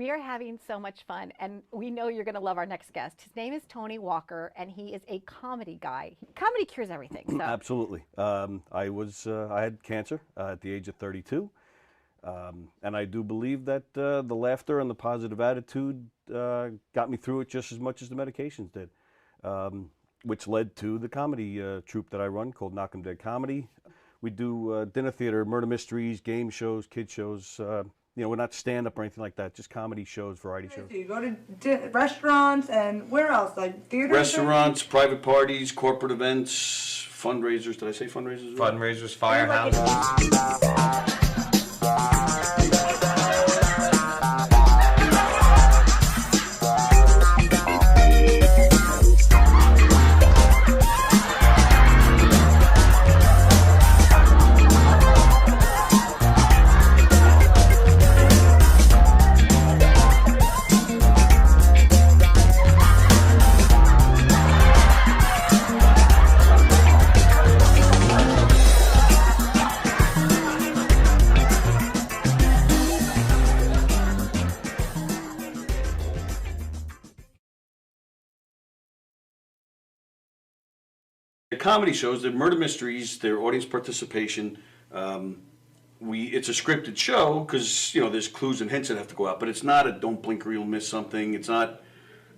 We are having so much fun, and we know you're going to love our next guest. His name is Tony Walker, and he is a comedy guy. Comedy cures everything. So. Absolutely. I had cancer at the age of 32, and I do believe that the laughter and the positive attitude got me through it just as much as the medications did, which led to the comedy troupe that I run called Knockem Comedy. We do dinner theater, murder mysteries, game shows, kid shows. We're not stand-up or anything like that, just comedy shows, variety shows. You go to restaurants and where else? Like theaters? Restaurants, private parties, corporate events, fundraisers. Did I say fundraisers? Fundraisers, firehouses. Comedy shows, they're murder mysteries, they're audience participation. It's a scripted show because there's clues and hints that have to go out, but it's not a don't blink or you'll miss something. It's not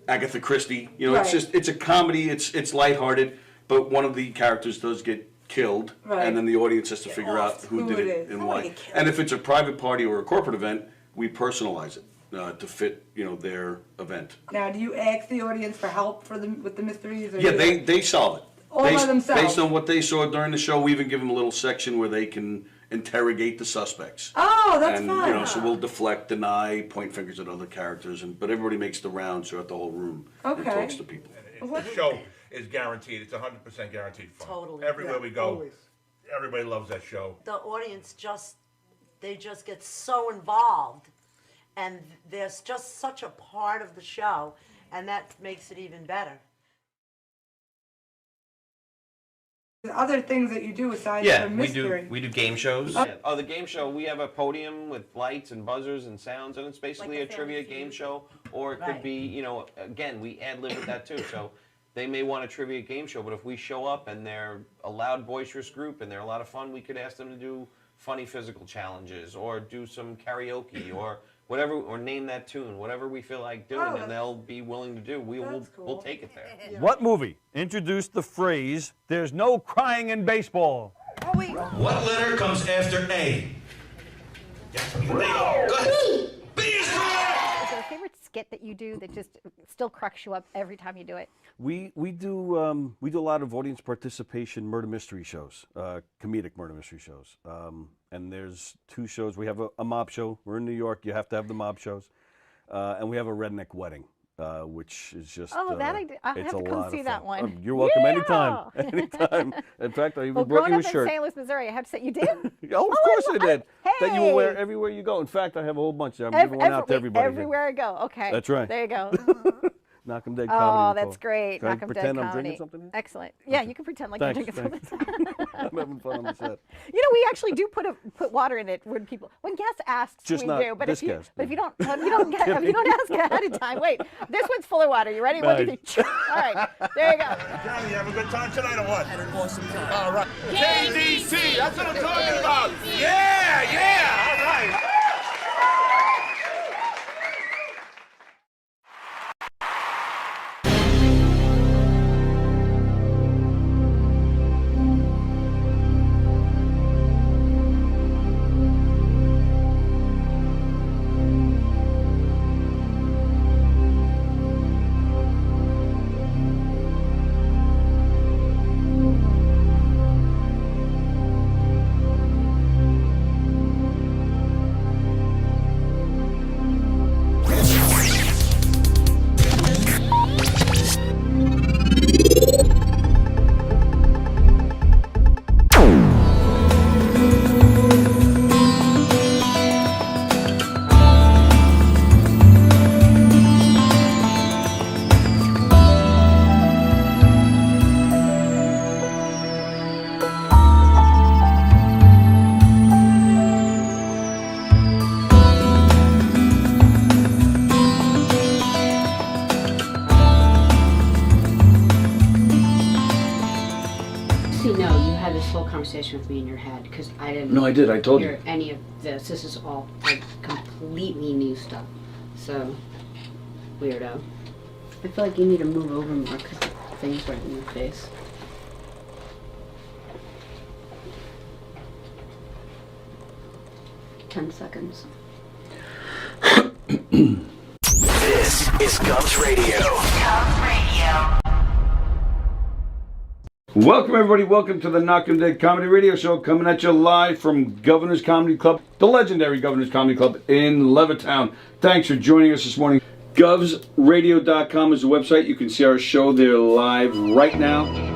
Agatha Christie. Right. It's a comedy. It's lighthearted, but one of the characters does get killed, right. And then the audience has to figure out who did it and why. And if it's a private party or a corporate event, we personalize it to fit their event. Now, do you ask the audience for help with the mysteries? Or Yeah, they solve it. All by themselves. Based on what they saw during the show, we even give them a little section where they can interrogate the suspects. Oh, that's and, fun. So we'll deflect, deny, point fingers at other characters, but everybody makes the rounds throughout the whole room and talks to people. The show is guaranteed. It's 100% guaranteed fun. Totally. Everywhere we go, always. Everybody loves that show. The audience they just get so involved, and there's just such a part of the show, and that makes it even better. Other things that you do aside from mystery. we do game shows. The game show, we have a podium with lights and buzzers and sounds, and it's basically Like a trivia game show, or it could be, again, we ad-lib with that too. So they may want a trivia game show, but if we show up and they're a loud, boisterous group and they're a lot of fun, we could ask them to do funny physical challenges or do some karaoke or whatever, or name that tune, whatever we feel like doing, and they'll be willing to do. We'll take it there. Yeah. What movie introduced the phrase, "There's no crying in baseball"? Oh, wait. What letter comes after A? Yes, go ahead. B is correct! Is there a favorite skit that you do that just still cracks you up every time you do it? We do a lot of audience participation murder mystery shows, comedic murder mystery shows. And there's two shows. We have a mob show. We're in New York. You have to have the mob shows. And we have a redneck wedding, which is just I have to come see that one. Oh, you're welcome anytime. Anytime. In fact, I even brought growing you a up shirt. in St. Louis, Missouri, I have to say, you did? Oh, of course I did. Hey! That you will wear everywhere you go. In fact, I have a whole bunch. I'm giving one out to everybody. Everywhere I go. Okay. That's right. There you go. Knockem Comedy. Oh, that's great. Can I Knockem pretend I'm Comedy. drinking something here? Excellent. Yeah, you can pretend like you're drinking something. I'm having fun on the set. We actually do put water in it when guests ask. Just we not do. But this if you guest, if you don't ask ahead of time, wait. This one's full of water. You ready? Nice. 1, 2, 3. All right. There you go. Johnny, you have a good time tonight or what? Had an awesome time. All right. KDC, that's what I'm talking about. Yeah, all right. had this whole conversation with me in your head because I didn't. No, I did. I told you. hear any of this. This is all like completely new stuff. So weirdo. I feel like you need to move over more because the thing's right in your face. $10 seconds. This is Govs Radio. Govs Radio. Welcome, everybody. Welcome to the Knockem Dead Comedy Radio Show, coming at you live from Governor's Comedy Club, the legendary Governor's Comedy Club in Levittown. Thanks for joining us this morning. GovsRadio.com is the website. You can see our show there live right now.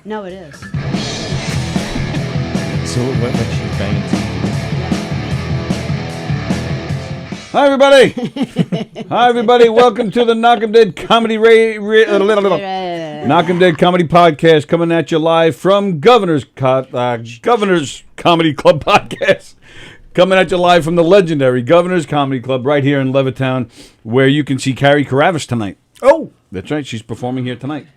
No, it is. So it went when she's banging. Hi, everybody. Hi, everybody. Welcome to the Knockem Dead Comedy Knockem Dead Comedy Podcast, coming at you live from Governor's Comedy Club Podcast. Coming at you live from the legendary Governor's Comedy Club right here in Levittown, where you can see Carrie Karavis tonight. Oh, that's right. She's performing here tonight.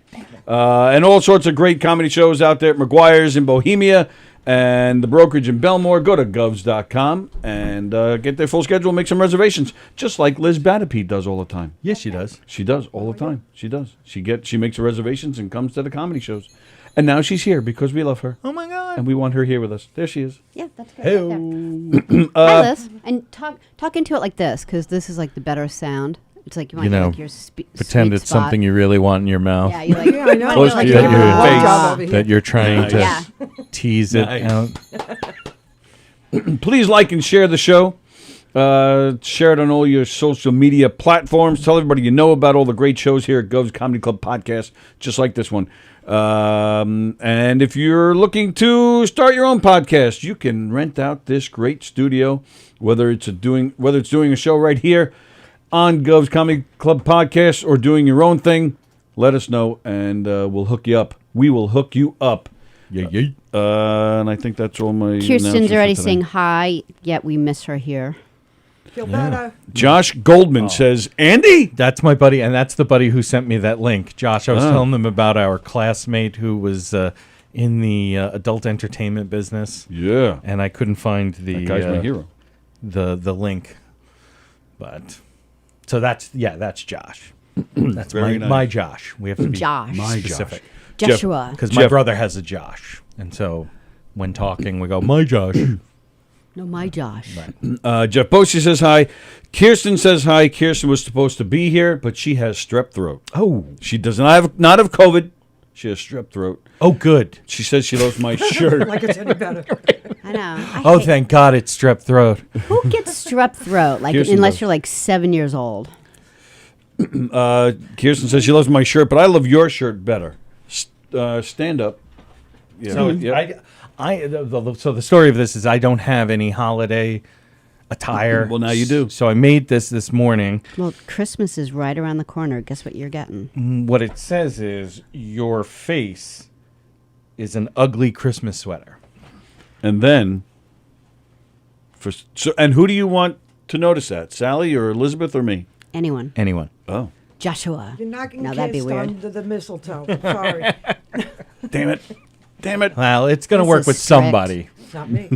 And all sorts of great comedy shows out there at McGuire's in Bohemia and the Brokerage in Belmore. Go to govs.com and get their full schedule and make some reservations, just like Liz Batapede does all the time. Yes, she does. She does all the time. She does. She makes her reservations and comes to the comedy shows. And now she's here because we love her. Oh, my God. And we want her here with us. There she is. Yeah, that's great. Hey. Right Hi, Liz. And talk into it like this, because this is like the better sound. It's like you want to like your pretend it's spot. something you really want in your mouth. Yeah, you like. Yeah, I know. Close Like to your job face that you're trying to tease it out. Please like and share the show. Share it on all your social media platforms. Tell everybody you know about all the great shows here at Gov's Comedy Club Podcast, just like this one. And if you're looking to start your own podcast, you can rent out this great studio, whether it's doing a show right here on Gov's Comedy Club podcast or doing your own thing, let us know, and we'll hook you up. We will hook you up. Yeah. And I think that's all my Kirsten's announcements already for today. saying hi, yet we miss her here. Feel better. Josh Goldman says, Andy? That's my buddy, and that's the buddy who sent me that link. Josh, I was telling them about our classmate who was in the adult entertainment business. Yeah. And I couldn't find the That guy's my hero. The link. But so that's Josh. That's Very my nice. Josh. We have to be Josh. My specific. Joshua. Because my brother has a Josh. And so when talking, we go, my Josh. No, my Josh. Jeff Bosie says hi. Kirsten says hi. Kirsten was supposed to be here, but she has strep throat. Oh. She does not have COVID. She has strep throat. Oh, good. She says she loves my shirt. Like it's any better. I know. Oh, thank God it's strep throat. Who gets strep throat? Like, Kirsten unless does. you're like 7 years old. Kirsten says she loves my shirt, but I love your shirt better. Stand up. Yeah. So so the story of this is I don't have any holiday attire. Well, now you do. So I made this morning. Well, Christmas is right around the corner. Guess what you're getting? What it says is your face is an ugly Christmas sweater. And then, and who do you want to notice that? Sallie or Elizabeth or me? Anyone. Oh. Joshua. You're not getting Now that'd be kissed weird. under the mistletoe. Sorry. Damn it. Well, it's going to This work is with strict. somebody. It's not me.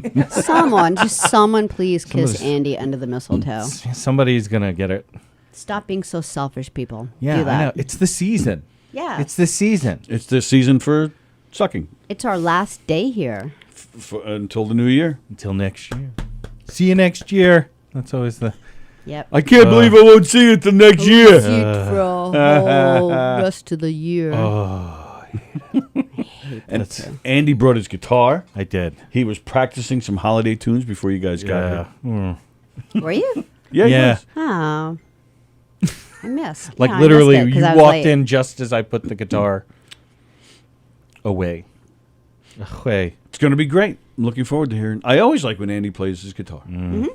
Someone please kiss Somebody's- Andy under the mistletoe. Somebody's going to get it. Stop being so selfish, people. Yeah, Do that. I know. It's the season. Yeah. It's the season. It's the season for sucking It's our last day here. until the new year. Until next year. See you next year. That's always the... Yep. I can't believe I won't see you till next year. See it for a whole rest of the year. And Andy brought his guitar. I did. He was practicing some holiday tunes before you guys got here. Were you? Yeah. he was. Oh. I missed. Like Yeah, I literally, missed it 'cause you I was walked late. in just as I put the guitar away. It's going to be great. I'm looking forward to hearing. I always like when Andy plays his guitar. Mm-hmm.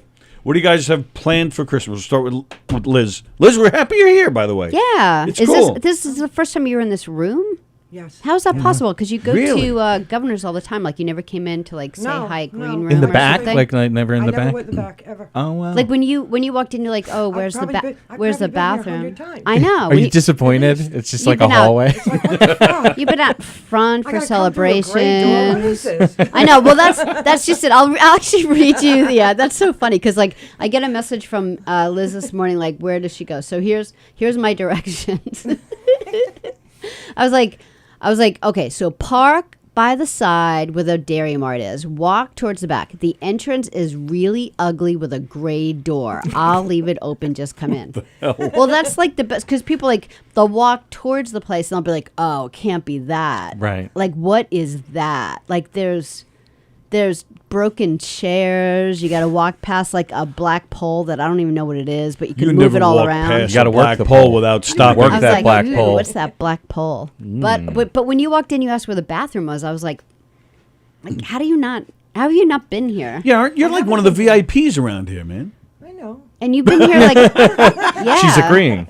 What do you guys have planned for Christmas? We'll start with Liz. Liz, we're happy you're here, by the way. Yeah. It's is cool. this is the first time you were in this room? Yes. How is that possible? Because you go Really? to governors all the time. Like you never came in to like say No, hi at no. green room In the or back? something? Like never in I the never back? went in the back ever. Oh, wow. Like when you walked in, you're like, oh, where's the probably I've where's the probably been here bathroom? 100 times. I know. Are when you disappointed? It's just like a been out- hallway. It's like, what the fuck? You've been out front I for gotta come through a gray door. What is celebrations. this? I know. Well, that's just it. I'll actually read you. Yeah, that's so funny because like I get a message from Liz this morning. Like, where does she go? So here's my directions. I was like, okay, so park by the side where the Dairy Mart is. Walk towards the back. The entrance is really ugly with a gray door. I'll leave it open. Just come in. Well, that's like the best because people like they'll walk towards the place and they'll be like, oh, it can't be that. Right. Like, what is that? Like, there's broken chairs. You got to walk past like a black pole that I don't even know what it is, but you can move it all around. Past You gotta a work black the pole pole. without stopping. Work I was that like, black "Ooh, pole." What's that black pole? But when you walked in, you asked where the bathroom was. I was like, how have you not been here? Yeah, you're like one of the VIPs around here, man. I know. And you've been here like, yeah, She's agreeing.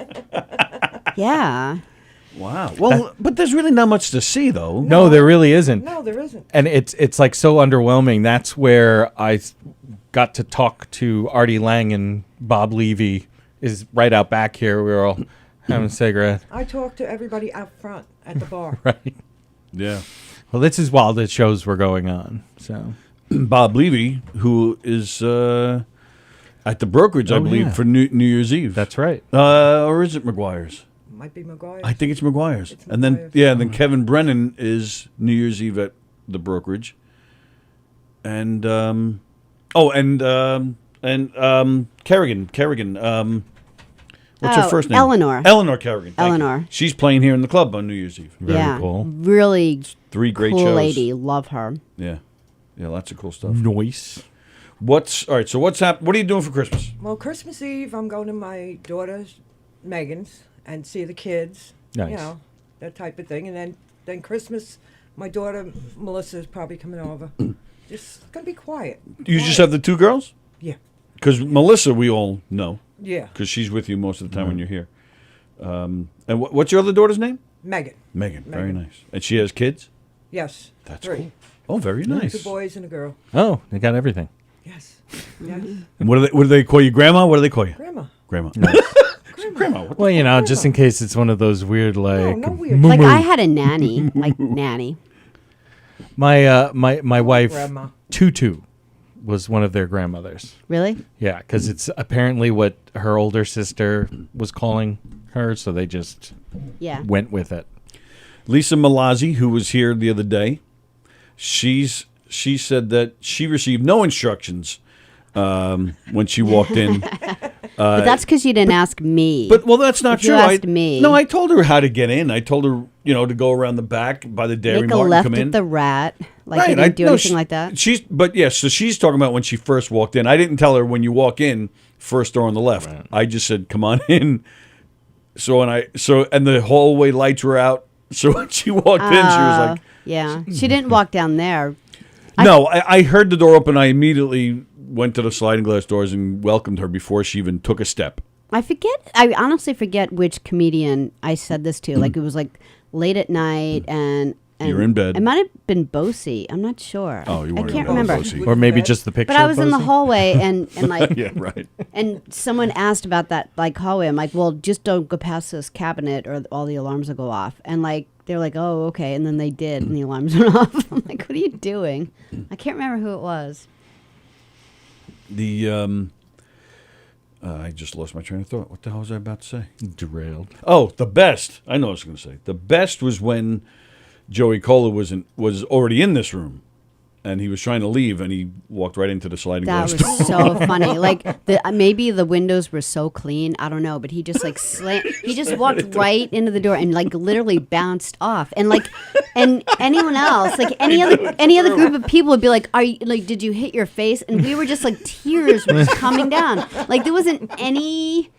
Yeah. Wow. Well, but there's really not much to see, though. No, there really isn't. No, there isn't. And it's like so underwhelming. That's where I got to talk to Artie Lang and Bob Levy is right out back here. We were all having a cigarette. I talked to everybody out front at the bar. Right. Yeah. Well, this is while the shows were going on. So Bob Levy, who is at the brokerage, I believe, yeah. for New Year's Eve. that's right. Or is it McGuire's? Might be McGuire. I think it's McGuire's. It's And then, McGuire's. yeah, and then Kevin Brennan is New Year's Eve at the brokerage. And, Kerrigan. What's her Oh, first name? Eleanor. Eleanor Kerrigan. Thank you. Eleanor. She's playing here in the club on New Year's Eve. Very yeah. cool. Really 3 great cool shows. lady. Love her. Yeah. Yeah, lots of cool stuff. Noise. All right, so what's happening? What are you doing for Christmas? Well, Christmas Eve, I'm going to my daughter's, Megan's, and see the kids. Nice. You know, that type of thing. And then Christmas, my daughter, Melissa, is probably coming over. Just going to be quiet. You just have the 2 girls? Yeah. Because Melissa, we all know. Yeah. Because she's with you most of the time when you're here. And what's your other daughter's name? Megan. Megan. Very nice. And she has kids? Yes. That's 3. cool. Oh, very nice. 2 boys and a girl. Oh, they got everything. Yes. Yes. And what do they call you? Grandma? What do they call you? Grandma. Grandma. Grandma. What Well, you know, just in case it's one of those weird, like, no weird. Like I had a nanny, like nanny. my wife Grandma. Tutu was one of their grandmothers. Really? Yeah, because it's apparently what her older sister was calling her, so they just went with it. Lisa Malazzi, who was here the other day, she said that she received no instructions when she walked in. But that's because you didn't ask me. But that's not If true. You asked me. No, I told her how to get in. I told her, to go around the back by the Dairy Make a Mart left and come in. at the rat. Like Right, you didn't do anything like that. So she's talking about when she first walked in. I didn't tell her when you walk in, first door on the left. Right. I just said, "Come on in." And the hallway lights were out. So when she walked in, she was like, "Yeah." She didn't walk down there. No, I heard the door open. I immediately went to the sliding glass doors and welcomed her before she even took a step. I honestly forget which comedian I said this to. Like it was like late at night and you're in bed. It might have been Bosey. I'm not sure. Oh, you I weren't can't in bed, remember. Bosey. Or maybe just the picture. But I was of in the Bosey. hallway and like Yeah, right. and someone asked about that like hallway. I'm like, well, just don't go past this cabinet or all the alarms will go off. And like they're like, oh, okay. And then they did, and the alarms went off. I'm like, what are you doing? I can't remember who it was. I just lost my train of thought. What the hell was I about to say? Derailed. Oh, the best. I know what I was going to say. The best was when Joey Cola was already in this room, and he was trying to leave, and he walked right into the sliding That glass was so funny. Like maybe the windows were so clean. I don't know, but he just like he just walked right into the door and like literally bounced off. And like and anyone else, like any other group of people would be like, "Are you like? Did you hit your face?" And we were just like tears were just coming down. Like there wasn't any.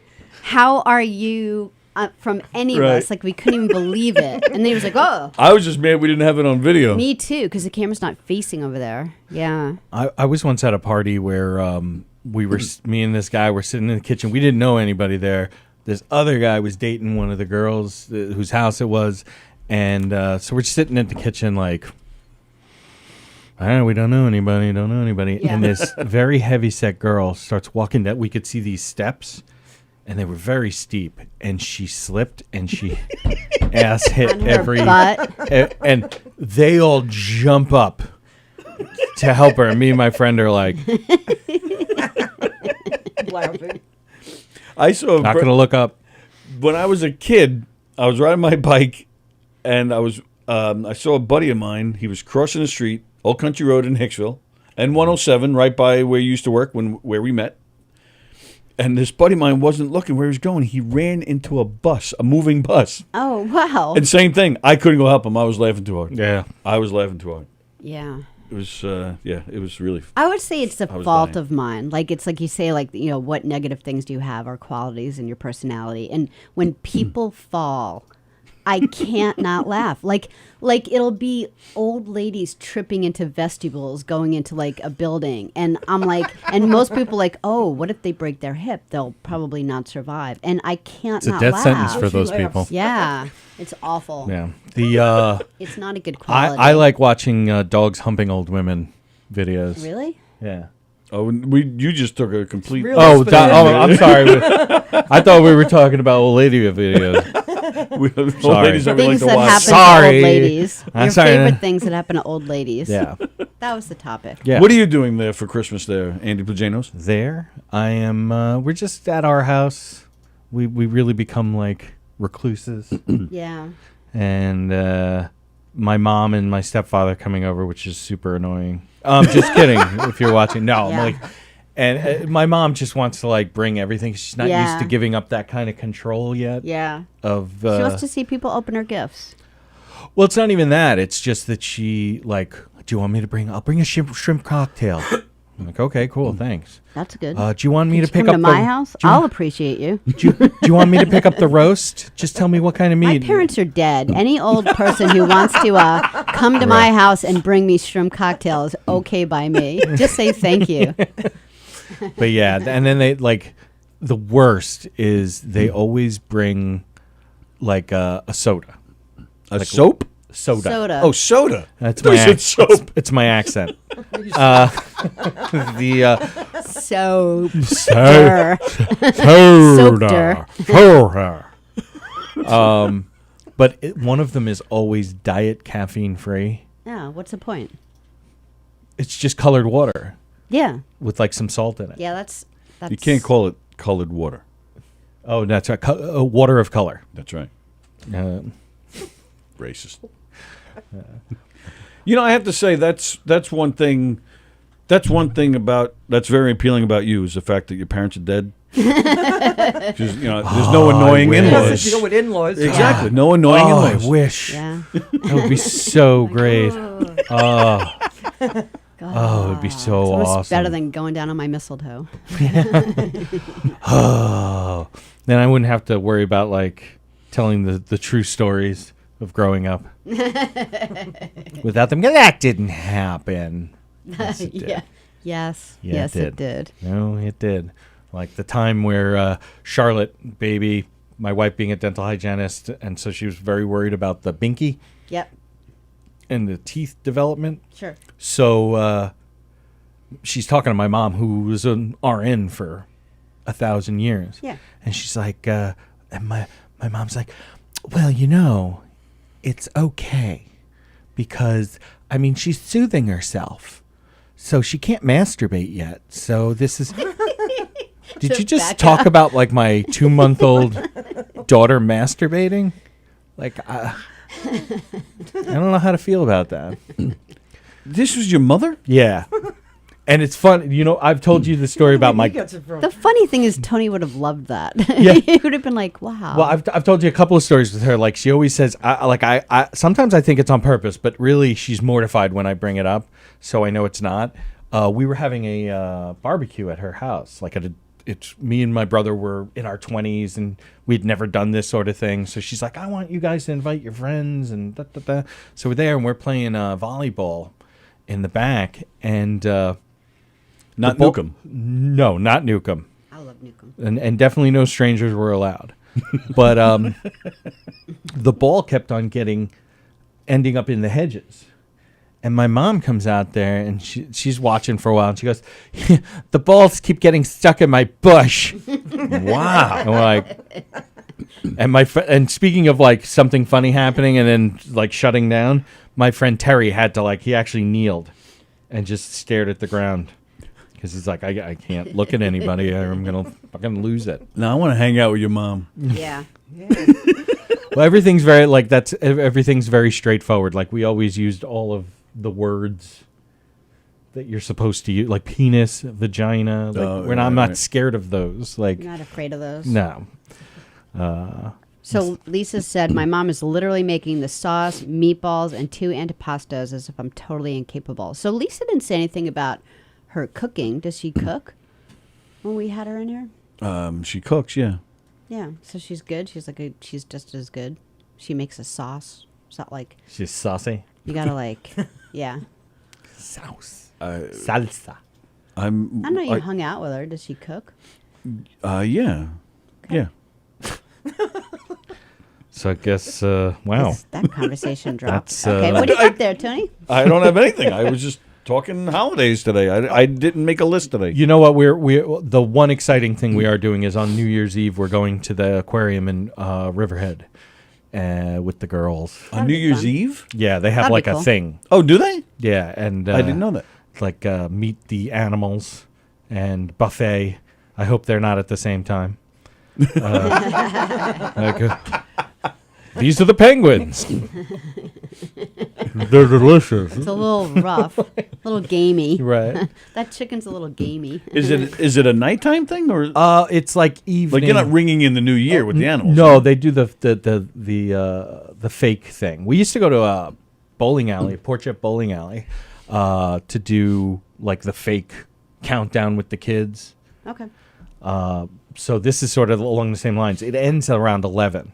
How are you? From any of us, like we couldn't even believe it. And then he was like, "Oh." I was just mad we didn't have it on video. Me too, because the camera's not facing over there. Yeah. I was once at a party where me and this guy were sitting in the kitchen. We didn't know anybody there. This other guy was dating one of the girls whose house it was. And so we're sitting in the kitchen like, we don't know anybody, Yeah. And this very heavy-set girl starts walking down. We could see these steps. And they were very steep, and she slipped, and she ass hit every butt. And they all jump up to help her. And me and my friend are like, Laughing. I saw. Not gonna look up. When I was a kid, I was riding my bike, and I saw a buddy of mine. He was crossing the street, Old Country Road in Hicksville, and 107, right by where you used to work where we met. And this buddy of mine wasn't looking where he was going. He ran into a moving bus. Oh, wow. And same thing. I couldn't go help him. I was laughing too hard. Yeah. I was laughing too hard. Yeah. It was, it was really. I would say it's the was fault dying. of mine. Like, it's like you say, like, what negative things do you have or qualities in your personality? And when people fall, I can't not laugh. Like it'll be old ladies tripping into vestibules going into like a building. And I'm like, and most people like, oh, what if they break their hip? They'll probably not survive. And I can't It's not a death laugh. sentence for those people. Yeah. It's awful. Yeah. It's not a good quality. I like watching dogs humping old women videos. Really? Yeah. Oh, you just took a complete. Really I'm sorry. I thought we were talking about old lady videos. Old Sorry. ladies that we like Things to that watch. happen to Sorry. old ladies. I'm Your sorry. favorite things that happen to old ladies. Yeah. That was the topic. Yeah. What are you doing there for Christmas there, Andy Pujanos? There, I am. We're just at our house. We really become like recluses. Yeah. And my mom and my stepfather coming over, which is super annoying. Just kidding. If you're watching, no, Yeah. I'm like, and my mom just wants to like bring everything. She's not used Yeah. to giving up that kind of control yet. Yeah. Of She wants to see people open her gifts. well, it's not even that. It's just that she like, do you want me to bring? I'll bring a shrimp cocktail. I'm like, okay, cool, thanks. That's good. Do you want me to pick Come up to my house? do you- I'll appreciate you. Do you want me to pick up the roast? Just tell me what kind of My meat. parents are dead. Any old person who wants to come to my house and bring me shrimp cocktail is okay by me. Just say thank you. But yeah, and then they like the worst is they always bring like a soda. A soap? Soda. Soda. Oh, soda. That's I my said soap. It's my accent. The Soap. soda. Soda. But one of them is always diet caffeine free. Yeah, what's the point? It's just colored water Yeah. with like some salt in it. Yeah, that's You can't call it colored water. Oh, that's right. Water of color. That's right. Racist. I have to say that's one thing. That's one thing that's very appealing about you is the fact that your parents are dead. Because there's no annoying wish. in-laws. You know what in-laws? Exactly, no annoying in-laws. I wish. Yeah. That would be so great. Oh, it would be so It's almost awesome. better than going down on my mistletoe. Oh, then I wouldn't have to worry about like telling the true stories of growing up without them. That didn't happen. Yes, it did. Yeah. Yes. Yeah, yes, it did. No, it did. Like the time where Charlotte, baby, my wife being a dental hygienist, and so she was very worried about the binky Yep. and the teeth development. Sure. So she's talking to my mom, who was an RN for 1,000 years. Yeah. And she's like, and my mom's like, well, it's okay because, she's soothing herself. So she can't masturbate yet. So this is... Did you just talk about, like, my 2-month-old daughter masturbating? Like, I don't know how to feel about that. This was your mother? Yeah. And it's fun. I've told you the story about my... The funny thing is Tony would have loved that. Yeah. He would have been like, wow. Well, I've told you a couple of stories with her. Like, she always says, I sometimes I think it's on purpose, but really she's mortified when I bring it up, so I know it's not. We were having a barbecue at her house. Like, it's me and my brother were in our 20s, and we'd never done this sort of thing. So she's like, I want you guys to invite your friends, and da-da-da. So we're there, and we're playing volleyball in the back, and... Not Knockem. No, not Knockem. I love Knockem. And definitely no strangers were allowed. But the ball kept on ending up in the hedges. And my mom comes out there, and she's watching for a while, and she goes, the balls keep getting stuck in my bush. Wow. And we're like, and speaking of like something funny happening and then like shutting down, my friend Terry had to he actually kneeled and just stared at the ground. Because he's like, I can't look at anybody. I'm going to fucking lose it. No, I want to hang out with your mom. Yeah. Well, everything's very straightforward. Like, we always used all of the words that you're supposed to use, like penis, vagina. Like, I'm not scared of those. Like, You're not afraid of those? No. So Lisa said, my mom is literally making the sauce, meatballs, and 2 antipastos as if I'm totally incapable. So Lisa didn't say anything about her cooking. Does she cook when we had her in here? She cooks, yeah. Yeah, so she's good. She's just as good. She makes a sauce. It's not like she's saucy. you gotta yeah. Sauce. Salsa. I know you hung out with her. Does she cook? Yeah. Okay. Yeah. So I guess, wow. That conversation dropped. That's, okay, what do you got there, Tony? I don't have anything. I was just talking holidays today. I didn't make a list today. You know what? We're the one exciting thing we are doing is on New Year's Eve we're going to the aquarium in Riverhead with the girls. On New Year's Eve? Yeah, they have That'd like be cool. a thing. Oh, do they? Yeah, and I didn't know that. Like meet the animals and buffet. I hope they're not at the same time. These are the penguins. They're delicious. It's a little rough, a little gamey. Right. That chicken's a little gamey. Is it a nighttime thing or? It's like evening. Like you're not ringing in the new year with the animals. No, they do the fake thing. We used to go to a bowling alley, Portrait Bowling Alley, to do like the fake countdown with the kids. Okay. So this is sort of along the same lines. It ends around 11.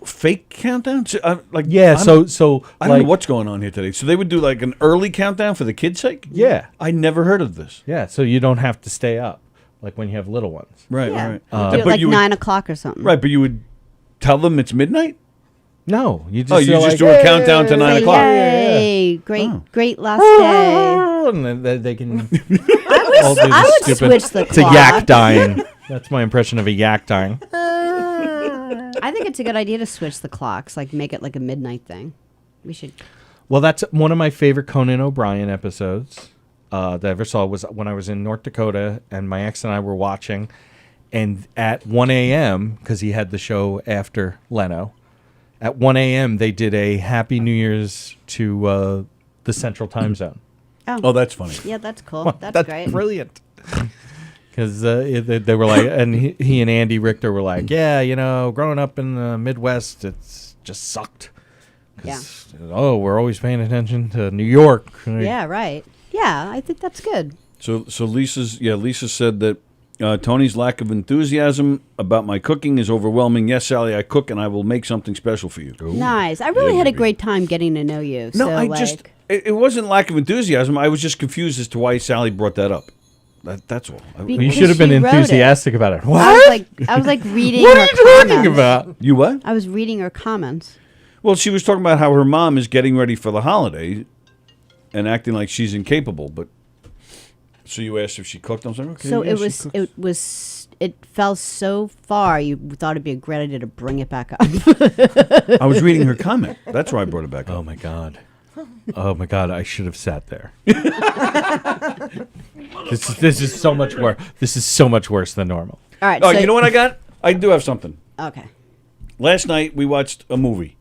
Fake countdown? So I like, don't know what's going on here today. So they would do like an early countdown for the kids' sake? Yeah. I never heard of this. Yeah, so you don't have to stay up. like when you have little ones. Right, Yeah. right. Do it But like you would- 9 o'clock or something. Right, but you would tell them it's midnight? No, you just Oh, you feel just like, do a countdown to 9 Say, o'clock. Yay! Great, Oh. great last day. and then they can. I would switch the It's a clock. yak dying. That's my impression of a yak dying. I think it's a good idea to switch the clocks, like make it like a midnight thing. We should. Well, that's one of my favorite Conan O'Brien episodes that I ever saw was when I was in North Dakota and my ex and I were watching, and at 1 a.m. because he had the show after Leno, at 1 a.m. they did a Happy New Year's to the Central Time Zone. Oh, that's funny. Yeah, that's cool. That's great. Brilliant. Because they were like, and he and Andy Richter were like, yeah, you know, growing up in the Midwest, it's just sucked. Yeah. Oh, we're always paying attention to New York. Yeah, right. Yeah, I think that's good. So Lisa said that Tony's lack of enthusiasm about my cooking is overwhelming. Yes, Sally, I cook and I will make something special for you. Nice. I really had a great time getting to know you. No, so, it wasn't lack of enthusiasm. I was just confused as to why Sally brought that up. That's all. Because you should have been she wrote it. enthusiastic about it. What? I was like reading. What her are you talking comments. about? You what? I was reading her comments. Well, she was talking about how her mom is getting ready for the holiday and acting like she's incapable. But so you asked if she cooked. I was like, okay. So yeah, it fell so far. You thought it'd be a great idea to bring it back up. I was reading her comment. That's why I brought it back up. Oh my god. Oh my god, I should have sat there. This is so much worse. This is so much worse than normal. All right. Oh, so you know what I got? I do have something. Okay. Last night we watched a movie.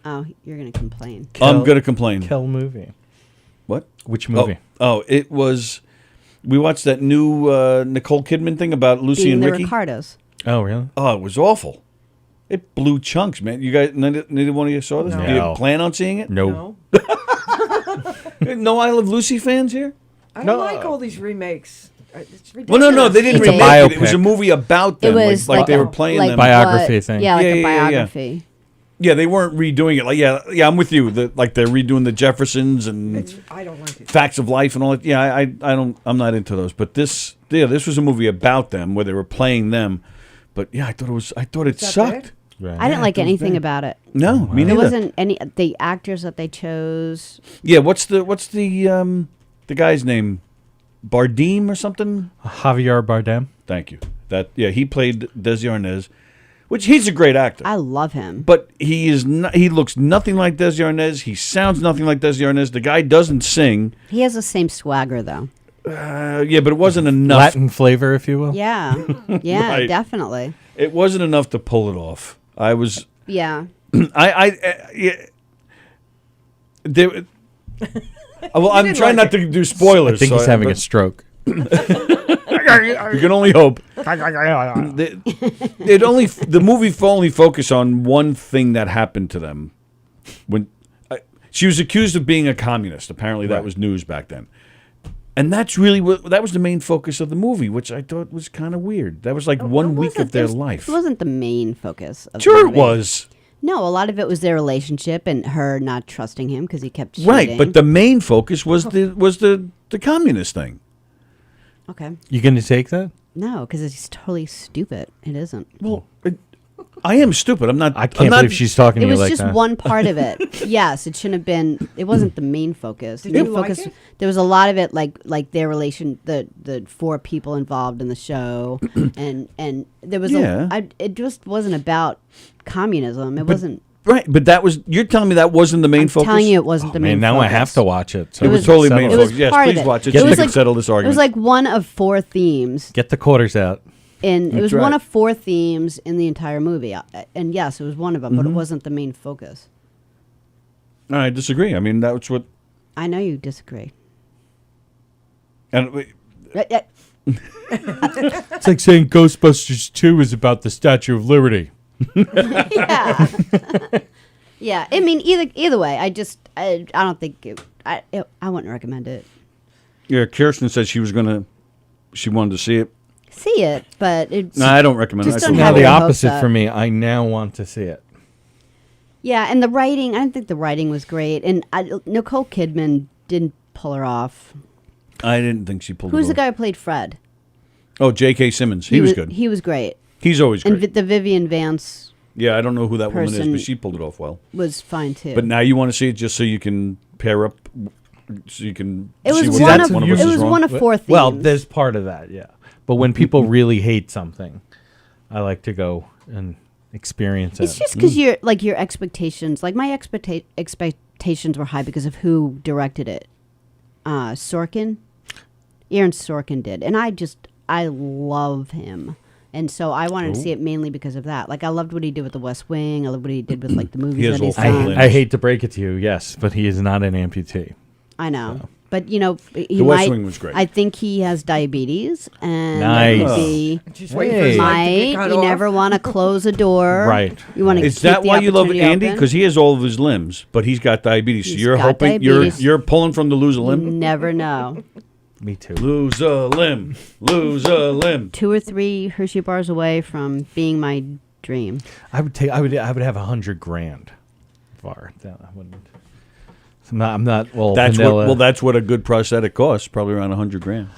Oh, you're gonna complain. I'm gonna complain. Kill movie. What? Which movie? Oh, it was. We watched that new Nicole Kidman thing about Lucy Being and the Ricky. Ricardos. Oh, really? Oh, it was awful. It blew chunks, man. You guys, neither one of you saw this? No. Do you plan on seeing it? No. No I Love Lucy fans here? I don't like all these remakes. It's Well, no, they didn't It's a remake it. It was biopic. a movie about them. It was like they a- were playing like them. Biography thing. Yeah, like Yeah, a yeah, yeah. biography. Yeah, they weren't redoing it. Like, yeah, I'm with you. Like they're redoing the Jeffersons and I don't like it. Facts of Life and all that. Yeah, I'm not into those. But this was a movie about them where they were playing them. But yeah, I thought it that sucked. bad? Right. I didn't like anything about it. No, me There neither. wasn't any the actors that they chose. Yeah, what's the guy's name? Bardem or something? Javier Bardem. Thank you. He played Desi Arnaz, which he's a great actor. I love him. But he is not, he looks nothing like Desi Arnaz. He sounds nothing like Desi Arnaz. The guy doesn't sing. He has the same swagger though. Yeah, but it wasn't enough. Latin flavor, if you will. Yeah. Yeah, Right. definitely. It wasn't enough to pull it off. I was. Yeah. Yeah. Well, I'm trying not to do spoilers. I think he's having a stroke. You can only hope. The movie only focused on one thing that happened to them. When she was accused of being a communist. Apparently, that was news back then. And that's really that was the main focus of the movie, which I thought was kind of weird. That was like 1 week of their life. It wasn't the main focus of the Sure, it movie. was. No, a lot of it was their relationship and her not trusting him because he kept cheating. Right, but the main focus was the communist thing. Okay. You going to take that? No, because it's totally stupid. It isn't. Well, I am stupid. I'm not. I can't believe she's talking to It you was like just that. one part of it. Yes, it shouldn't have been. It wasn't the main focus. Did The you main like focus. it? There was a lot of it, like their relation, the 4 people involved in the show, and there was it just wasn't about communism. It wasn't. Right, but that was. You're telling me that wasn't the main focus. Telling you it wasn't the main. Man, now I focus. have to watch it. So It was totally main It was focus. Yes, part of please it. watch it. It So we was can like settle this It argument. was like one of 4 themes. Get the quarters out. And it was That's one right. of 4 themes in the entire movie. And yes, it was one of them, but it wasn't the main focus. I disagree. I mean, that's what. I know you disagree. And It's like saying Ghostbusters 2 is about the Statue of Liberty. Yeah. Yeah. I mean, either way, I don't think I wouldn't recommend it. yeah, Kirsten said she wanted to see it. See it, but it's No, I don't recommend it. just I don't still Now have the your hopes opposite up. for me. I now want to see it. Yeah, and the writing, I didn't think the writing was great, and Nicole Kidman didn't pull her off. I didn't think she pulled it Who's the off. guy who played Fred? Oh, J.K. Simmons. He was good. He was great. He's always great. And the Vivian Vance Yeah, I don't know who that woman is, person but she pulled it off well. was fine too. But now you want to see it just so you can pair up, so you can It was see one what of- one it us is was wrong. one of four themes. Well, there's part of that, yeah. But when people really hate something, I like to go and experience it. It's just because your expectations, like my expectations were high because of who directed it. Aaron Sorkin did, and I love him, and so I wanted to see it mainly because of that. Like I loved what he did with The West Wing. I loved what he did with like the movies has that he's all four done. limbs. I hate to break it to you, yes, but he is not an amputee. I know, but he The West Wing was great. I think he has diabetes, and Nice. that could be. Just waiting for his leg to get Might cut you off. never want to close a door, Right. You want to. Is that why you love Andy? Because he has all of his limbs, but he's got diabetes. So He's you're got hoping diabetes. you're pulling from to lose a you limb. never know. Me too. Lose a limb. Lose a limb. 2 or 3 Hershey bars away from being my dream. I would have $100,000 far. I wouldn't. I'm not. Well, That's vanilla. what. Well, that's what a good prosthetic costs. Probably around $100,000.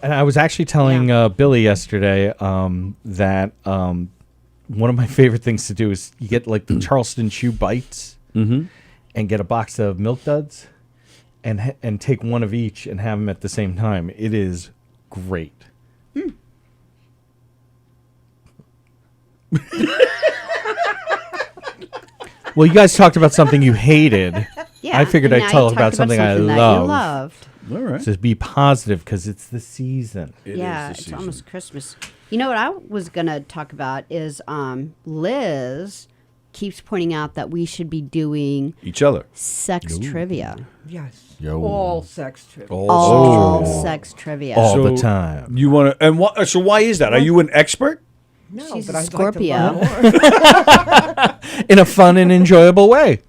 I was actually telling Billy yesterday that one of my favorite things to do is you get like the Charleston Chew Bites and get a box of Milk Duds and take one of each and have them at the same time. It is great. Well, you guys talked about something you hated. Yeah, I figured and I'd now tell you about talked something I that you love. loved. All right. So be positive because it's the season. Yeah, it's almost Christmas. You know what I was going to talk about is Liz keeps pointing out that we should be doing Each other. sex trivia. Yes. Yo. All sex trivia. All sex trivia. All the So time. You want to? And what? So why is that? Are you an expert? No, She's but a I'd Scorpio. Like to learn more. In a fun and enjoyable way.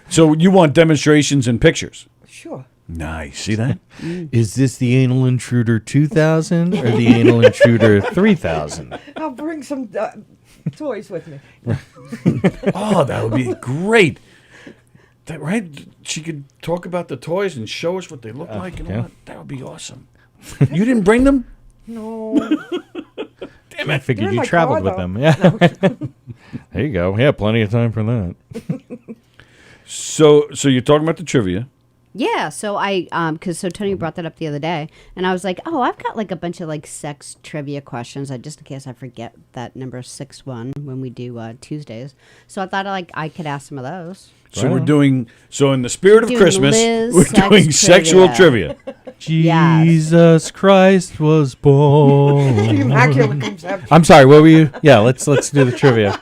So you want demonstrations and pictures? Sure. Nice. See that? Is this the Anal Intruder 2000 or the Anal Intruder 3000? I'll bring some toys with me. Oh, that would be great. That right? She could talk about the toys and show us what they look like and all yeah. that. That would be awesome. You didn't bring them? No. I figured They're in you my traveled car, with though. them. Yeah. There you go. Yeah, plenty of time for that. So you're talking about the trivia. Yeah, so so Tony brought that up the other day, and I was like, oh, I've got like a bunch of like sex trivia questions, just in case I forget that number 6 one when we do Tuesdays. So I thought I could ask some of those. So we're doing. So in the spirit of Doing Christmas, Liz we're sex doing sexual trivia. Jesus Christ was born. The Immaculate Conception. I'm sorry, what were you? Yeah, let's do the trivia.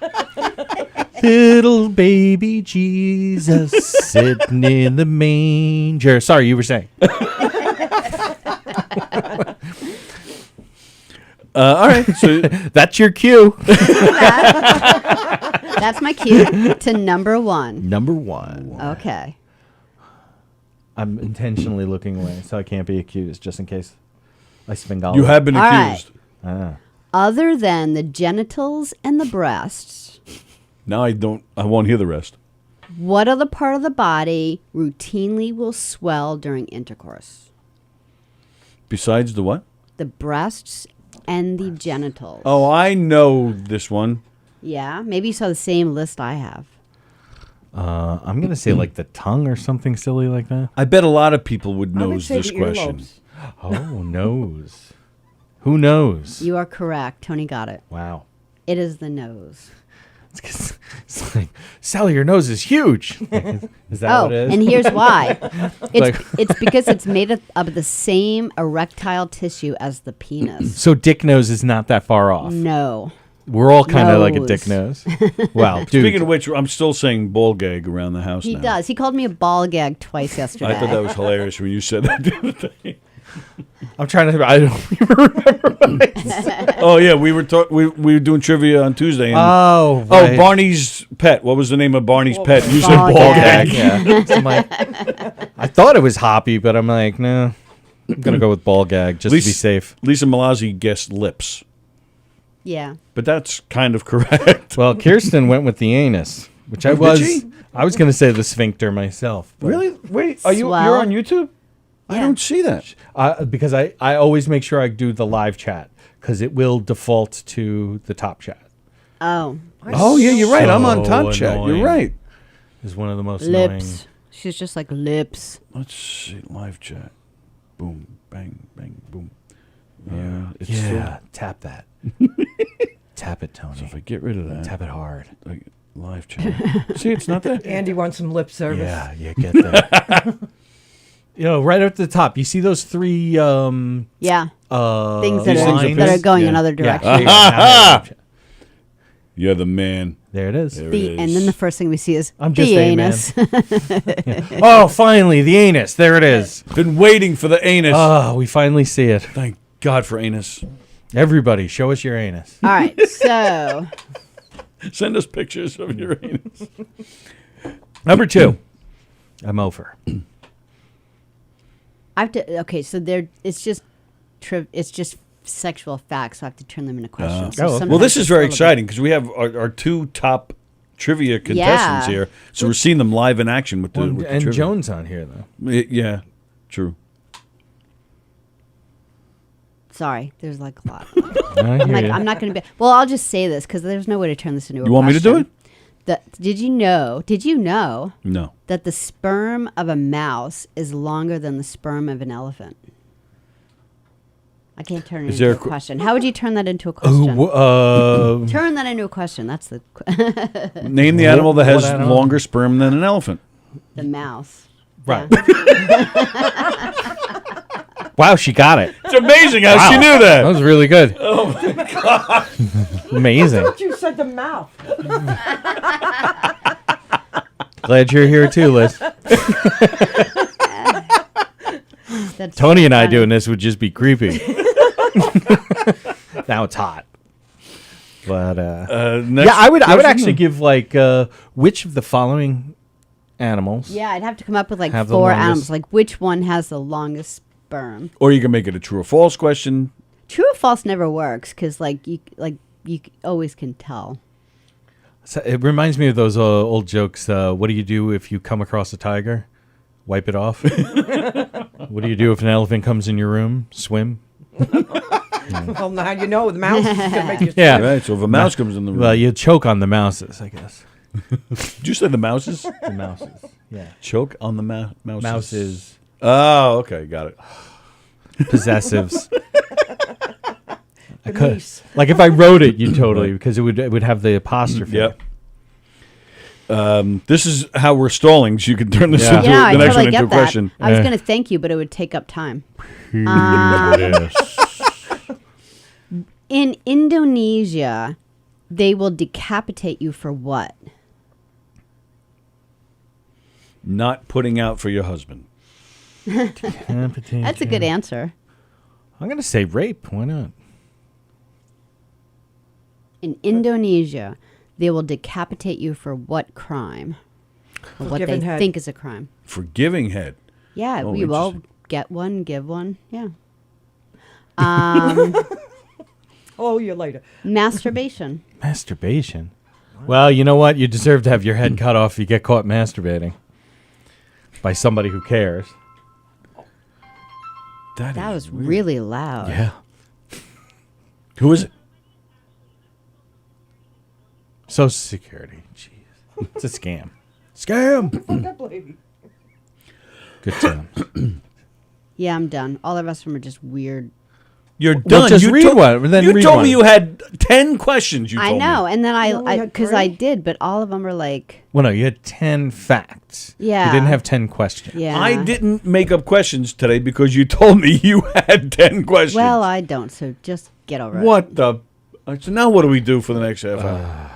Little baby Jesus sitting in the manger. Sorry, you were saying. All right. So that's your cue. That's my cue to number 1. Number 1. Okay. I'm intentionally looking away, so I can't be accused, just in case I Svengali. you have been All right. accused. Other than the genitals and the breasts, Now I won't hear the rest. what other part of the body routinely will swell during intercourse? Besides the what? The breasts and the genitals. Oh, I know this one. Yeah, maybe you saw the same list I have. I'm going to say like the tongue or something silly like that. I bet a lot of people would I would knows say this the question. earlobes. Oh, nose. Who knows? You are correct. Tony got it. Wow. It is the nose. It's like, Sallie, your nose is huge. Is that what it is? And here's why. Like- It's because it's made of the same erectile tissue as the penis. So dick nose is not that far off. No. We're all kind of like a Nose. dick nose. Wow, dude. Speaking of which, I'm still saying ball gag around the house He now. does. He called me a ball gag twice yesterday. I thought that was hilarious when you said that the other day. I'm trying to. I don't even remember what I said. Oh yeah, we were we were doing trivia on Tuesday. And, Oh, right. Barney's pet. What was the name of Barney's pet? You said Ball ball gag. gag. Yeah. So I'm like, I thought it was Hoppy, but I'm like, no. I'm gonna go with ball gag just to be safe. Lisa Malazzi guessed lips, Yeah. but that's kind of correct. Well, Kirsten went with the anus, which I Did was. she? I was gonna say the sphincter myself. but- Really? Wait, are you? Swell. You're on YouTube? I don't see that. Because I always make sure I do the live chat because it will default to the top chat. Oh. Oh, yeah, you're right. I'm on So top chat. annoying. You're right. It's one of the most annoying. Lips. She's just like lips. Let's see. Live chat. Boom, bang, bang, boom. Yeah. It's Yeah, still, tap that. Tap it, Tony. so if I get rid of that. Tap it hard. Like, live chat. See, it's not that. Andy wants some lip service. Yeah, you get that. Right at the top, you see those three Yeah. Things that are going in other directions. You're the man. There it is. There it is. And then the first thing we see is I'm just the a man. anus. Oh, finally, the anus. There it is. Been waiting for the anus. Oh, we finally see it. Thank God for anus. Everybody, show us your anus. All right, so Send us pictures of your anus. Number 2. I'm over. I have to. Okay, so it's just sexual facts. So I have to turn them into questions. So Well, sometimes this is it's very a little exciting because we have our 2 top trivia contestants Yeah. here. So we're seeing them live in action with the, Well, with the and trivia. Joan's on here, though. Yeah, true. Sorry, there's like a lot. I hear ya. I'm not going to be. Well, I'll just say this because there's no way to turn this into a You want me to do question. it? Did you know No. that the sperm of a mouse is longer than the sperm of an elephant? I can't turn it Is there into a a question. How would you turn that into a question? Turn that into a question. That's the Name the animal that has What animal? longer sperm than an elephant. the mouse. Right. Yeah. Wow, she got it. It's amazing how she knew That that. was really good. Oh, my God. Amazing. You said the mouth. Glad you're here too, Liz. That's Tony and I funny. doing this would just be creepy. Now it's hot. But Next yeah, I would question? actually give like which of the following animals? Yeah, I'd have to come up with like Have the 4 longest- animals. Like which one has the longest sperm? Or you can make it a true or false question. True or false never works because you always can tell. So it reminds me of those old jokes. What do you do if you come across a tiger? Wipe it off. What do you do if an elephant comes in your room? Swim. Well, now you know the mouse is going to make you Yeah. Right, so if a mouse comes in the room. Well, you choke on the mouses, I guess. Did you say the mouses? The mouses. Yeah. Choke on the mouses. Mouses. Oh, okay, got it. Possessives. the could- niece. Like if I wrote it, you totally because it would have the apostrophe. Yep. This is how we're stalling, so you can turn this Yeah. into Yeah, the I next totally one into get a that. question. I was Yeah. going to thank you, but it would take up time. Yes. In Indonesia, they will decapitate you for what? Not putting out for your husband. That's a good answer. I'm gonna say rape. Why not? In Indonesia, they will decapitate you for what crime? Or what they Forgiven head. think is a crime. For giving head. Yeah, Oh, we will interesting. get one, give one. Yeah. Oh, you later. Masturbation. Masturbation. Well, you know what? You deserve to have your head cut off if you get caught masturbating by somebody who cares. That was really loud. Yeah. Who is it? Social Security. Jeez. It's a scam. Scam. That lady. Good times. Yeah, I'm done. All the rest of them are just weird. You're Well, done. just you read told, one, then you read told one. me you had 10 questions. You I told know, me. and then You only had because I 3? did, but all of them are like, Well, no, you had 10 facts. Yeah. You didn't have 10 questions. yeah. I didn't make up questions today because you told me you had 10 questions. Well, I don't, so just get over it. What the? So now what do we do for the next half hour?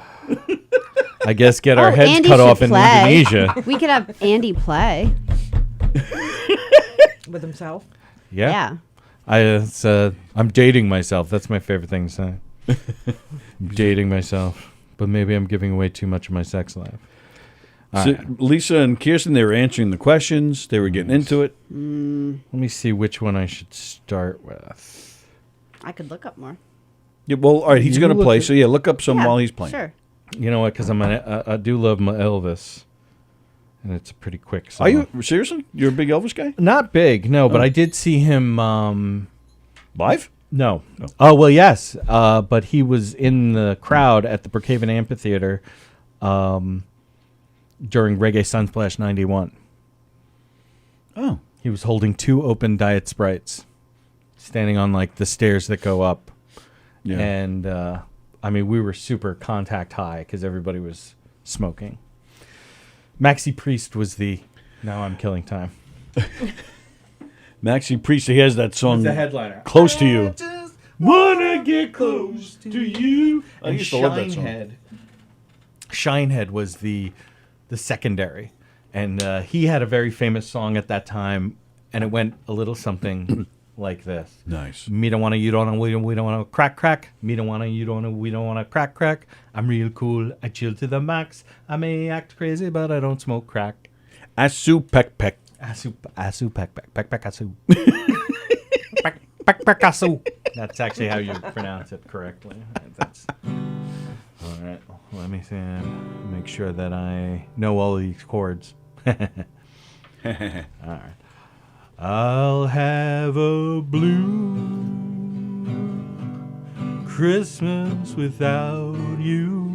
I guess get our Oh, heads Andy cut should off in play. Indonesia. We could have Andy play. With himself. Yeah. I'm dating myself. That's my favorite thing to say. I'm dating myself. But maybe I'm giving away too much of my sex life. All So right. Lisa and Kirsten, they were answering the questions. They were getting into it. Let me see which one I should start with. I could look up more. Yeah, well, all right, he's You going to look play. at- So, yeah, look up some Yeah, while he's playing. Sure. You know what? Because I do love my Elvis. and it's a pretty quick song. Are you seriously? You're a big Elvis guy? Not big, no, but I did see him live. No. Oh well, yes, but he was in the crowd at the Brookhaven Amphitheater during Reggae Sunsplash '91. Oh, he was holding 2 open Diet Sprites, standing on like the stairs that go up. Yeah. And I mean, we were super contact high because everybody was smoking. Maxi Priest was the Now I'm Killing Time. Maxi Priest, he has that song. He's the headliner. Close to you. Just wanna get close to you. I And used to love that song. Shinehead was the secondary. And he had a very famous song at that time, and it went a little something like this. Nice. Me don't wanna, you don't wanna, we don't wanna crack crack. Me don't wanna, you don't wanna, we don't wanna crack crack. I'm real cool, I chill to the max. I may act crazy, but I don't smoke crack. Asu peck peck. Asu peck peck peck peck asu. Peck peck peck asu. That's actually how you pronounce it correctly. That's all right. Let me see. Make sure that I know all these chords. All right. I'll have a blue Christmas without you.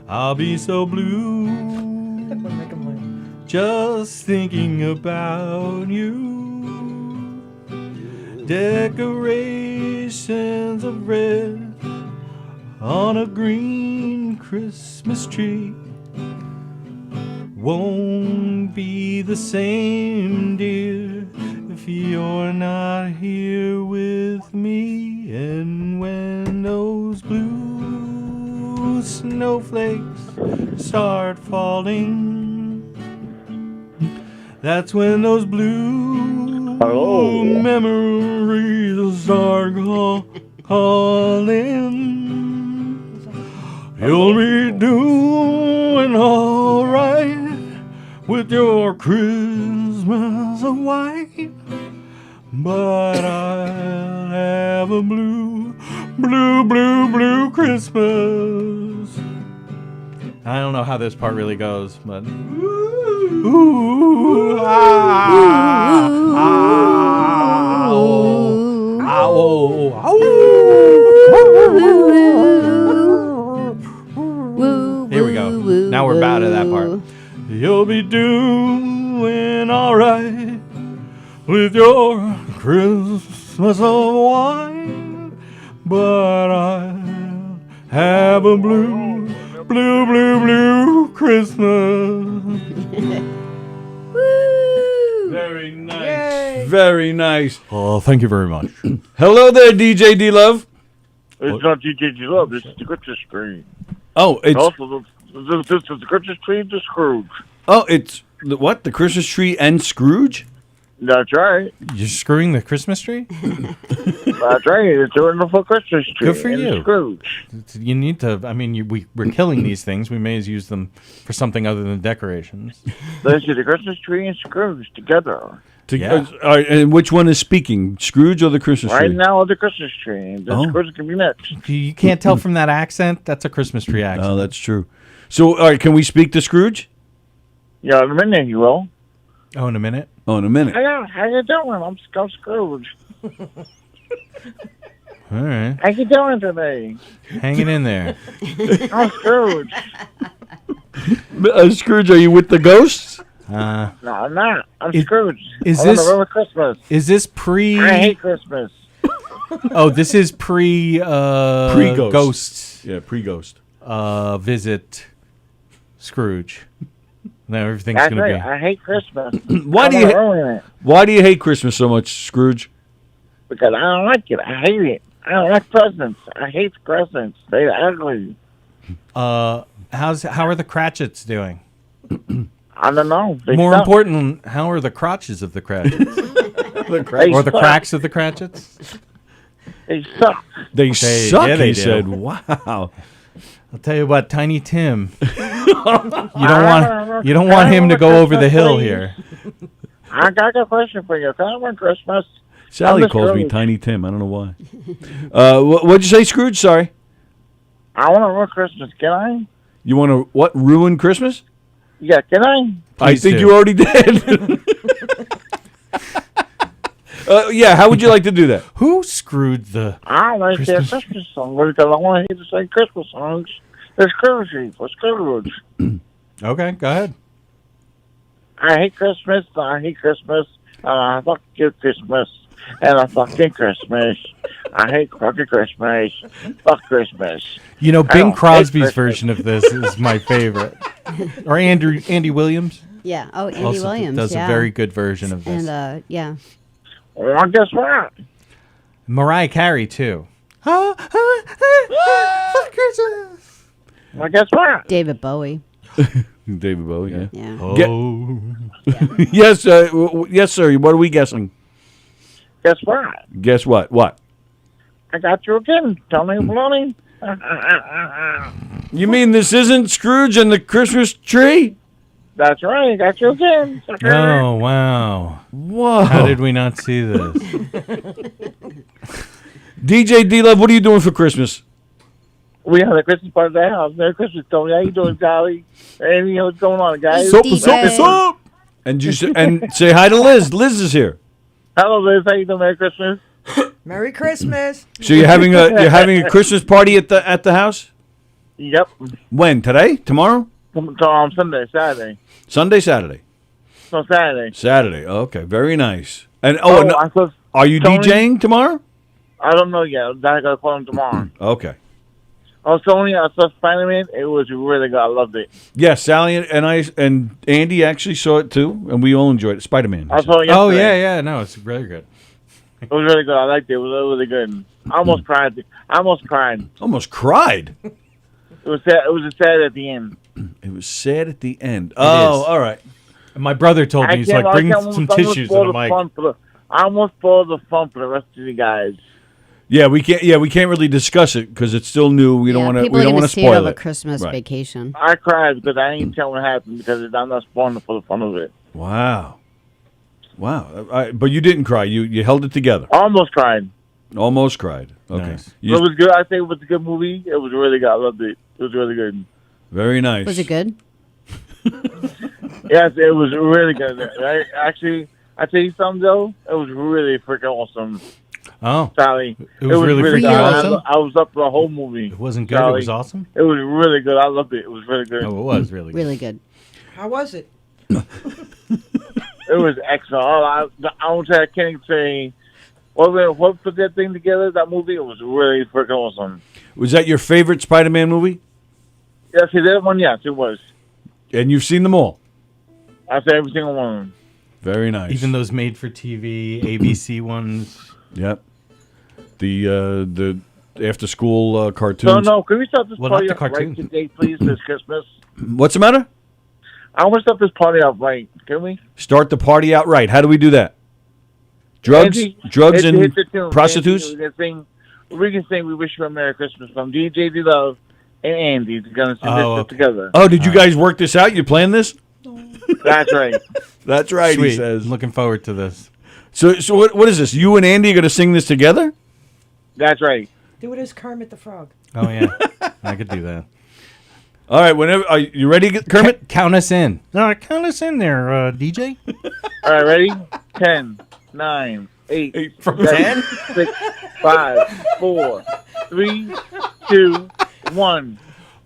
I'll be so blue just thinking about you. Decorations of red on a green Christmas tree won't be the same, dear, if you're not here with me. And when those blue snowflakes start falling, that's when those blue memories start calling. You'll be doing all right with your Christmas of white, but I'll have a blue Christmas. I don't know how this part really goes, but ooh, ah, ah, oh, ow, ow. Here we go. Now we're back to that part. You'll be doing alright with your Christmas of wine, but I'll have a blue Christmas. Very nice. Yay. Very nice. Oh, thank you very much. Hello there, DJ D Love. It's not DJ G Love. This is the Christmas tree. Oh, it's Also, this is the Christmas tree to Scrooge. it's the what? The Christmas tree and Scrooge? That's right. You're screwing the Christmas tree? That's right. It's a wonderful Christmas tree. Good for and you. Scrooge. You need to, I mean, we're killing these things. We may as use them for something other than decorations. This is the Christmas tree and Scrooge together. Yeah. All right, and which one is speaking, Scrooge or the Christmas Right tree? now, the Christmas tree. The Oh. Scrooge can be next. You can't tell from that accent. That's a Christmas tree accent. Oh, that's true. So, all right, can we speak to Scrooge? Yeah, in a minute you will. Oh, in a minute? Oh, in a minute. How you doing? I'm Scrooge. All right. How you doing today? Hanging in there. I'm Scrooge. Scrooge, are you with the ghosts? No, I'm not. I'm Scrooge. Is I wanna this- ruin Christmas? Is this pre... I hate Christmas. Oh, this is Pre-ghost. Ghosts. Yeah, pre-ghost. Visit Scrooge. Now everything's That's going right. to be... I hate Christmas. Why do I you wanna ruin it Why do you hate Christmas so much, Scrooge? because I don't like it. I hate it. I don't like presents. I hate presents. They're ugly. How are the Cratchits doing? I don't know. They More suck. important, how are the crotches of the Cratchits? They Or the suck. cracks of the Cratchits? They suck. They suck, yeah, they he do. said. Wow. I'll tell you what, Tiny Tim. You don't want him to go over the hill here. I got a question for you. Can I win Christmas? Sally I'm calls me Scrooge. Tiny Tim. I don't know why. What'd you say, Scrooge? Sorry. I want to ruin Christmas. Can I? You want to, what, ruin Christmas? Yeah, can I? I Please think do. you already did. Yeah, how would you like to do that? Who screwed the? I like their Christmas songs because I want to hear the same Christmas songs. There's Scrooge. For Scrooge. Okay, go ahead. I hate Christmas. I hate Christmas. I fuck you Christmas. And I fucking Christmas. I hate fucking Christmas. Fuck Christmas. You know, I Bing don't hate Crosby's Christmas. version of this is my favorite. Or Andy Williams. Yeah. Oh, Andy Also Williams. does yeah. a very good version of this. And yeah. Well, guess what? Mariah Carey too. Well, guess what? David Bowie. David Bowie, yeah. Yeah. Oh. Yes, yes, sir. What are we guessing? Guess what? Guess what? What? I got you again, Tony Maloney. You mean this isn't Scrooge and the Christmas tree? That's right. I got you again. Sucker. Oh wow! Whoa! How did we not see this? DJ D-Love, what are you doing for Christmas? We have a Christmas party at the house. Merry Christmas, Tony. How you doing, Sallie? Hey, what's going on, guys? DJ. Sup? And and say hi to Liz. Liz is here. Hello, Liz. How you doing? Merry Christmas. Merry Christmas. So you're having a Christmas party at the house? Yep. When? Today? Tomorrow? Sunday, Saturday. Sunday, Saturday. No, Saturday. Saturday. Okay, very nice. And I saw are you Tony- DJing tomorrow? I don't know yet. I gotta call him tomorrow. Okay. Oh, Tony, I saw Spider-Man. It was really good. I loved it. Yes, Sally and I and Andy actually saw it too, and we all enjoyed it. Spider-Man. I saw it yesterday. Oh yeah. No, it's really good. It was really good. I liked it. It was really good. I almost cried. Almost cried. It was sad. It was sad at the end. It was sad at the end. Oh, all right. And my brother told me, he's like, bring some tissues. And I'm like, I almost spoiled the fun for the rest of you guys. Yeah, we can't. Yeah, we can't really discuss it because it's still new. We don't want to. People We are don't going want to to see it spoil over it. Christmas Right. vacation. I cried because I didn't tell what happened because I'm not spoiling it for the fun of it. Wow. But you didn't cry. You held it together. Almost cried. Almost cried. Okay. Nice. You- It was good. I think it was a good movie. It was really good. I loved it. It was really good. Very nice. Was it good? Yes, it was really good. Actually, I tell you something though. It was really freaking awesome. oh, Sally. It was really good. freaking awesome? I was up for the whole movie. it wasn't good. Sally. It was awesome. It was really good. I loved it. It was really good. Oh, it was really good. Really good. How was it? It was excellent. I don't say I can't even say what put that thing together. That movie. It was really freaking awesome. Was that your favorite Spider-Man movie? Yes, that one. Yes, it was. And you've seen them all. I said every single one of them. Very nice. Even those made-for-TV ABC ones. Yep. The after-school cartoons. No, can we start this Well, party not the up right cartoon. today, please, this Christmas? What's the matter? I want to start this party up right. Can we? Start the party out right. How do we do that? Drugs, Andy, drugs, hit and the tune. prostitutes. Andy, we can sing "We Wish You a Merry Christmas" from DJ D Love and Andy. They're gonna sing this okay. together. Oh, did you guys work this out? You planned this? That's right. That's right. Sweet. He says. I'm looking forward to this. So what is this? You and Andy are going to sing this together? That's right. Do it as Kermit the Frog. Oh yeah, I could do that. All right. Whenever are you ready, Kermit? Count us in. Count us in there, DJ. All right, ready? 10, 9, 8, From 7, 6, 5, 4, 3, 2, 1.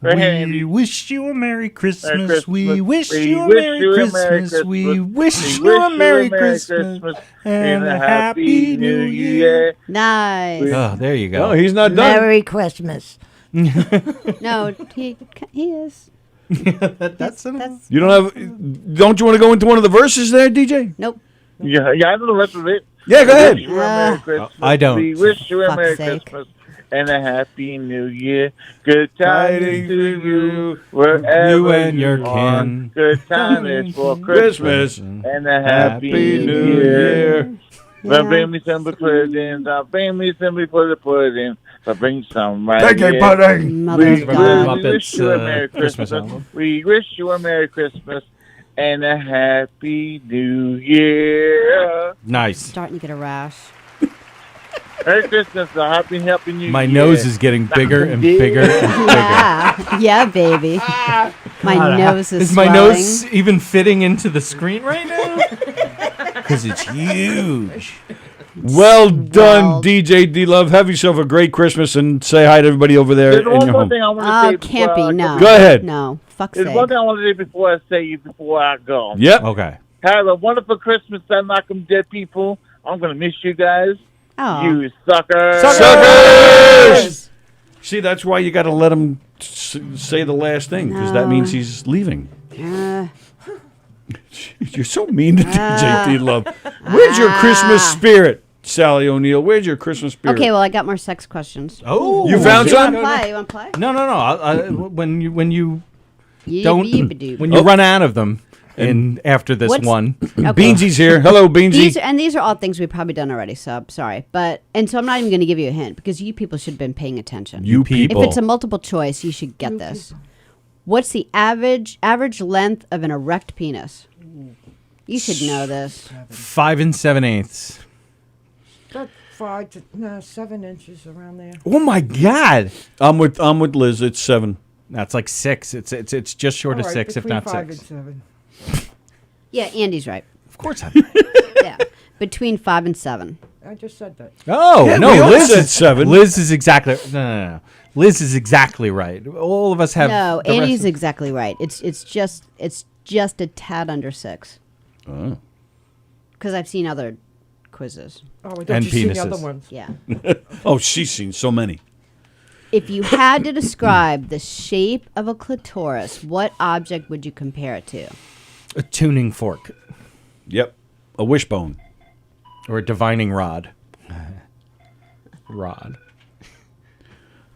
Right here, We Andy. wish you a Merry Christmas. Christmas. We wish We you a wish Merry you a Merry Christmas. We Christmas. wish you a Merry Christmas and a Happy New Year. Nice. Oh, there you go. No, he's not done. Merry Christmas. No, he is. That's You don't have? Don't you want to go into one of the verses there, DJ? Nope. Yeah, I know the rest of it. Yeah, go ahead. We wish you a Merry Christmas. I don't. We wish you a Fuck's Merry sake. Christmas and a Happy New Year. Good tidings to you wherever You and your are. kin. Good tidings for Christmas Christmas. and a Happy New Year. Well, bring me some pudding. I'll bring me some for the pudding. So bring some right Pancake here. pudding. Mother We of God. wish you a Merry Christmas Christmas. album. We wish you a Merry Christmas and a Happy New Year. Nice. Starting to get a rash. Merry Christmas. Happy New Year. My nose is getting bigger and bigger and bigger. Yeah, baby. My nose is Is my swelling. nose even fitting into the screen right now? Because it's huge. Well done, DJ D Love. Have yourself a great Christmas and say hi to everybody over there There's in one your more home. thing I want to Oh, say. can't be. No. Go ahead. No. Fuck's There's sake. one thing I want to do before I go. Yep. Okay. Have a wonderful Christmas, Knockem dead people. I'm going to miss you guys. Oh. You suckers. Suckers! See, that's why you got to let him say the last thing, because that means he's leaving. You're so mean to DJ D Love. Where's your Christmas spirit, Sallie O'Neill? Where's your Christmas spirit? Okay, well, I got more sex questions. Oh, you found some? You want to play? No. When you Yeebie-doobie-doo. when you run out of them, and after this What's- one, Okay. Beansy's here. Hello, Beansy. These are all things we've probably done already, so I'm sorry. So I'm not even going to give you a hint because you people should have been paying attention. You people. If it's a multiple choice, you should get this. What's the average length of an erect penis? You should know this. 5 7/8. About 7 inches around there. Oh my God! I'm with Liz. It's 7. That's like 6. It's just short of 6, if not 5 6. and 7. Yeah, Andy's right. Of course I. Yeah, between 5 and 7. I just said that. Oh Yeah, no, we all Liz said is 7. Liz is exactly no. Liz is exactly right. All of us have. No, the rest Andy's of- exactly right. It's just a tad under 6. Oh. Because I've seen other quizzes. Oh, don't And you see the other penises. ones? Yeah. Oh, she's seen so many. If you had to describe the shape of a clitoris, what object would you compare it to? a tuning fork Yep. A wishbone. or a divining rod. Rod.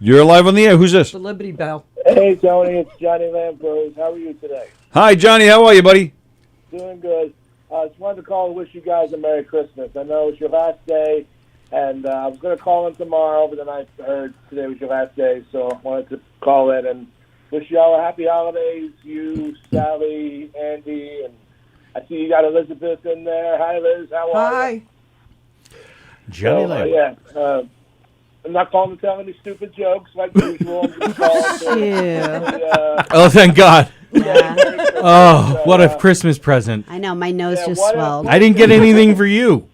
You're live on the air. Who's this? The Liberty Bell. Hey, Tony, it's Johnny Lambrose. How are you today? Hi, Johnny. How are you, buddy? Doing good. I just wanted to call and wish you guys a Merry Christmas. I know it's your last day, and I was going to call in tomorrow, but then I heard today was your last day, so I wanted to call in and wish you all a happy holidays. You, Sallie, Andy, and I see you got Elizabeth in there. Hi, Liz. How are you? Hi. Johnny Lamb. I'm not calling to tell any stupid jokes like usual. I'm just calling to, Oh, thank God. Yeah. Oh, what a Christmas present. I know, my nose just what swelled. I didn't get anything for you.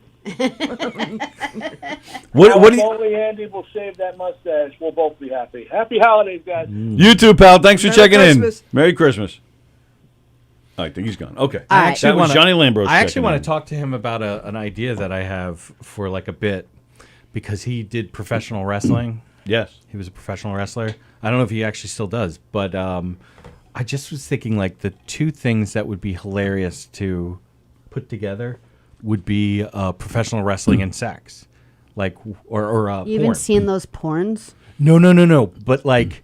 What do you... Only Andy will shave that mustache. We'll both be happy. Happy holidays, guys. You too, pal. Thanks for Merry checking Christmas. in. Merry Christmas. I think he's gone. Okay. All right. That was Johnny Lambrose. I actually checking want in. to talk to him about an idea that I have for like a bit, because he did professional wrestling. Yes. He was a professional wrestler. I don't know if he actually still does, but I just was thinking like the two things that would be hilarious to put together would be professional wrestling and sex, like or You porn. even seen those porns? No. But like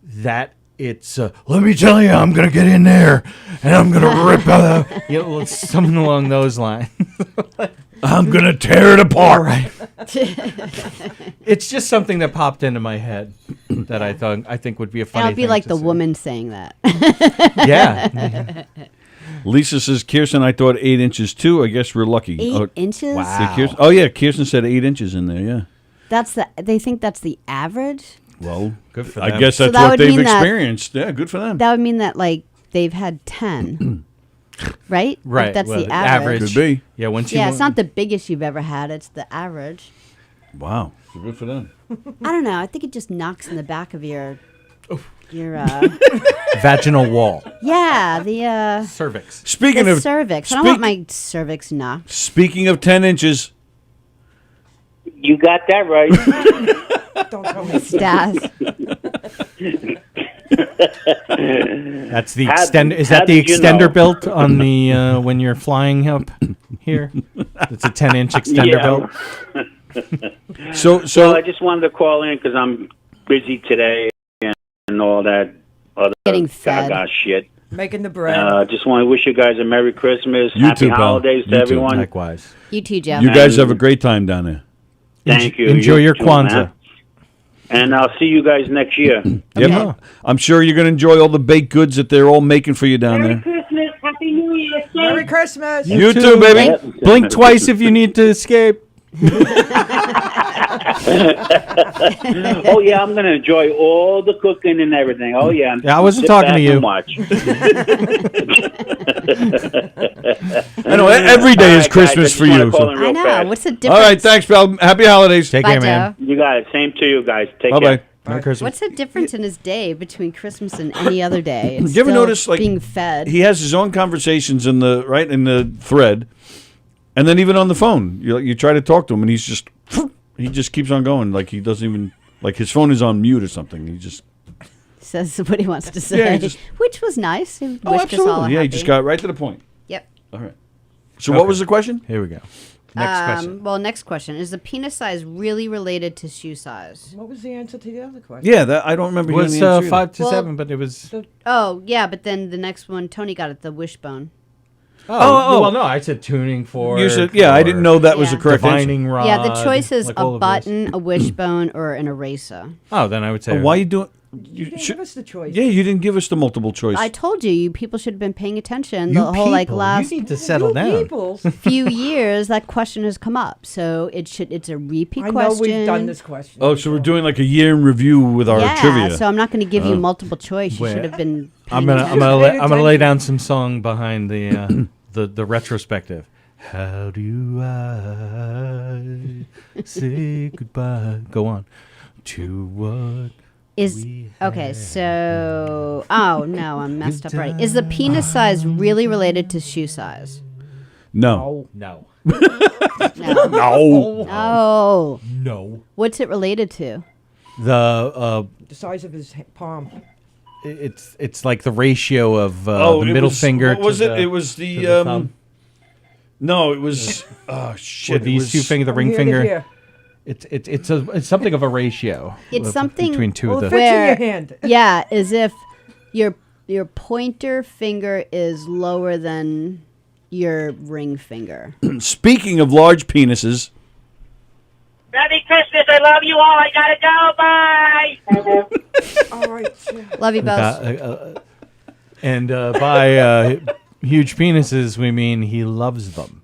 that, it's let me tell you, I'm gonna get in there and I'm gonna rip out. It's something along those lines. I'm going to tear it apart. Right. It's just something that popped into my head that I think would be a funny. That'll be thing like to the say. woman saying that. Yeah. Lisa says, Kirsten, I thought 8 inches too. I guess we're lucky. 8 inches? Wow. Kirsten, oh, yeah. Kirsten said 8 inches in there. Yeah. They think that's the average? Well, Good for I them. guess So that's that what would they've mean that- experienced. Yeah, good for them. That would mean that like they've had 10. Right? Right. Like, that's well, the average. Could be. Yeah. Once you Yeah, it's not the biggest you've ever had. It's the average. Wow. So good for them. I don't know. I think it just knocks in the back of your vaginal wall, yeah, the cervix. Speaking the of cervix. I don't want my cervix knocked. Speaking of 10 inches, You got that right. Don't tell me. Stas. That's the extend. Is that the extender built on the when you're flying up here? It's a 10-inch extender built. So I just wanted to call in because I'm busy today and all that other Getting fed. gaga shit. Making the bread. Just want to wish you guys a Merry Christmas, You Happy too, pal. Holidays to You too. everyone. Likewise. You too, Jeff. you guys have a great time down there. Thank you. Enjoy You your too, Kwanzaa. man. And I'll see you guys next year. Yep. Okay. I'm sure you're going to enjoy all the baked goods that they're all making for you down there. Christmas, Happy New Year. Merry Christmas. You too, baby. Blink twice if you need to escape. Oh yeah, I'm gonna enjoy all the cooking and everything. Oh yeah. Yeah, I wasn't Sit talking back to you. and watch. I know every day All is right, Christmas guys, for I just you. wanna call in I real know. fast. What's the All difference? right, thanks, pal. Happy holidays. Take Bye, care, man. Joe. You guys, same to you guys. Take Bye care. bye. Merry Christmas. What's the difference in his day between Christmas and any other day? It's You ever still notice, like, being fed? He has his own conversations in the thread, and then even on the phone, you try to talk to him, and he just keeps on going, like he doesn't even like his phone is on mute or something. He just says what he wants to say, Yeah, he just- which was nice. He oh, wished us all absolutely, yeah, he happy. just got right to the point. Yep. All right. So what was the question? Here we go. Next question. Well, next question. Is the penis size really related to shoe size? What was the answer to the other question? Yeah, that I don't remember. It was hearing the answer either. 5 to Well, 7, but it was. Oh, yeah, but then the next one, Tony got it, the wishbone. Oh, well, no, I said tuning for. You said, yeah, I didn't know that was the correct divining answer. rod. Yeah, the choice is like a all of this. button, a wishbone, or an eraser. Oh, then I would say. Oh, why are you doing? You didn't give us the choice. Yeah, you didn't give us the multiple choice. I told you, you people should have been paying attention. You The whole like people, last you need to settle down. Peoples. few years, that question has come up, so it's a repeat I know question. we've done this question. Oh, so we're doing like a year in review with our yeah, trivia. so I'm not going to give you Oh. multiple choice. You Wait, should have been. I'm paying gonna attention. lay down some song behind the the retrospective. How do I say goodbye? Go on to what Is okay. So, oh no, I'm messed up. Right? Is the penis size really related to shoe size? No. No. No. No. No. No. What's it related to? The The size of his palm. it's like the ratio of Oh, the it middle was- finger. what was to it? The, It was to the, thumb. No, it was. Oh shit! With it these was- two fingers, the From ring here to finger. here. It's something of a ratio. It's something between two Well, of it the. fits in your hand. Yeah, as if your pointer finger is lower than your ring finger. Speaking of large penises, Merry Christmas. I love you all. I gotta go. Bye. All right. Love you both. And by huge penises, we mean he loves them.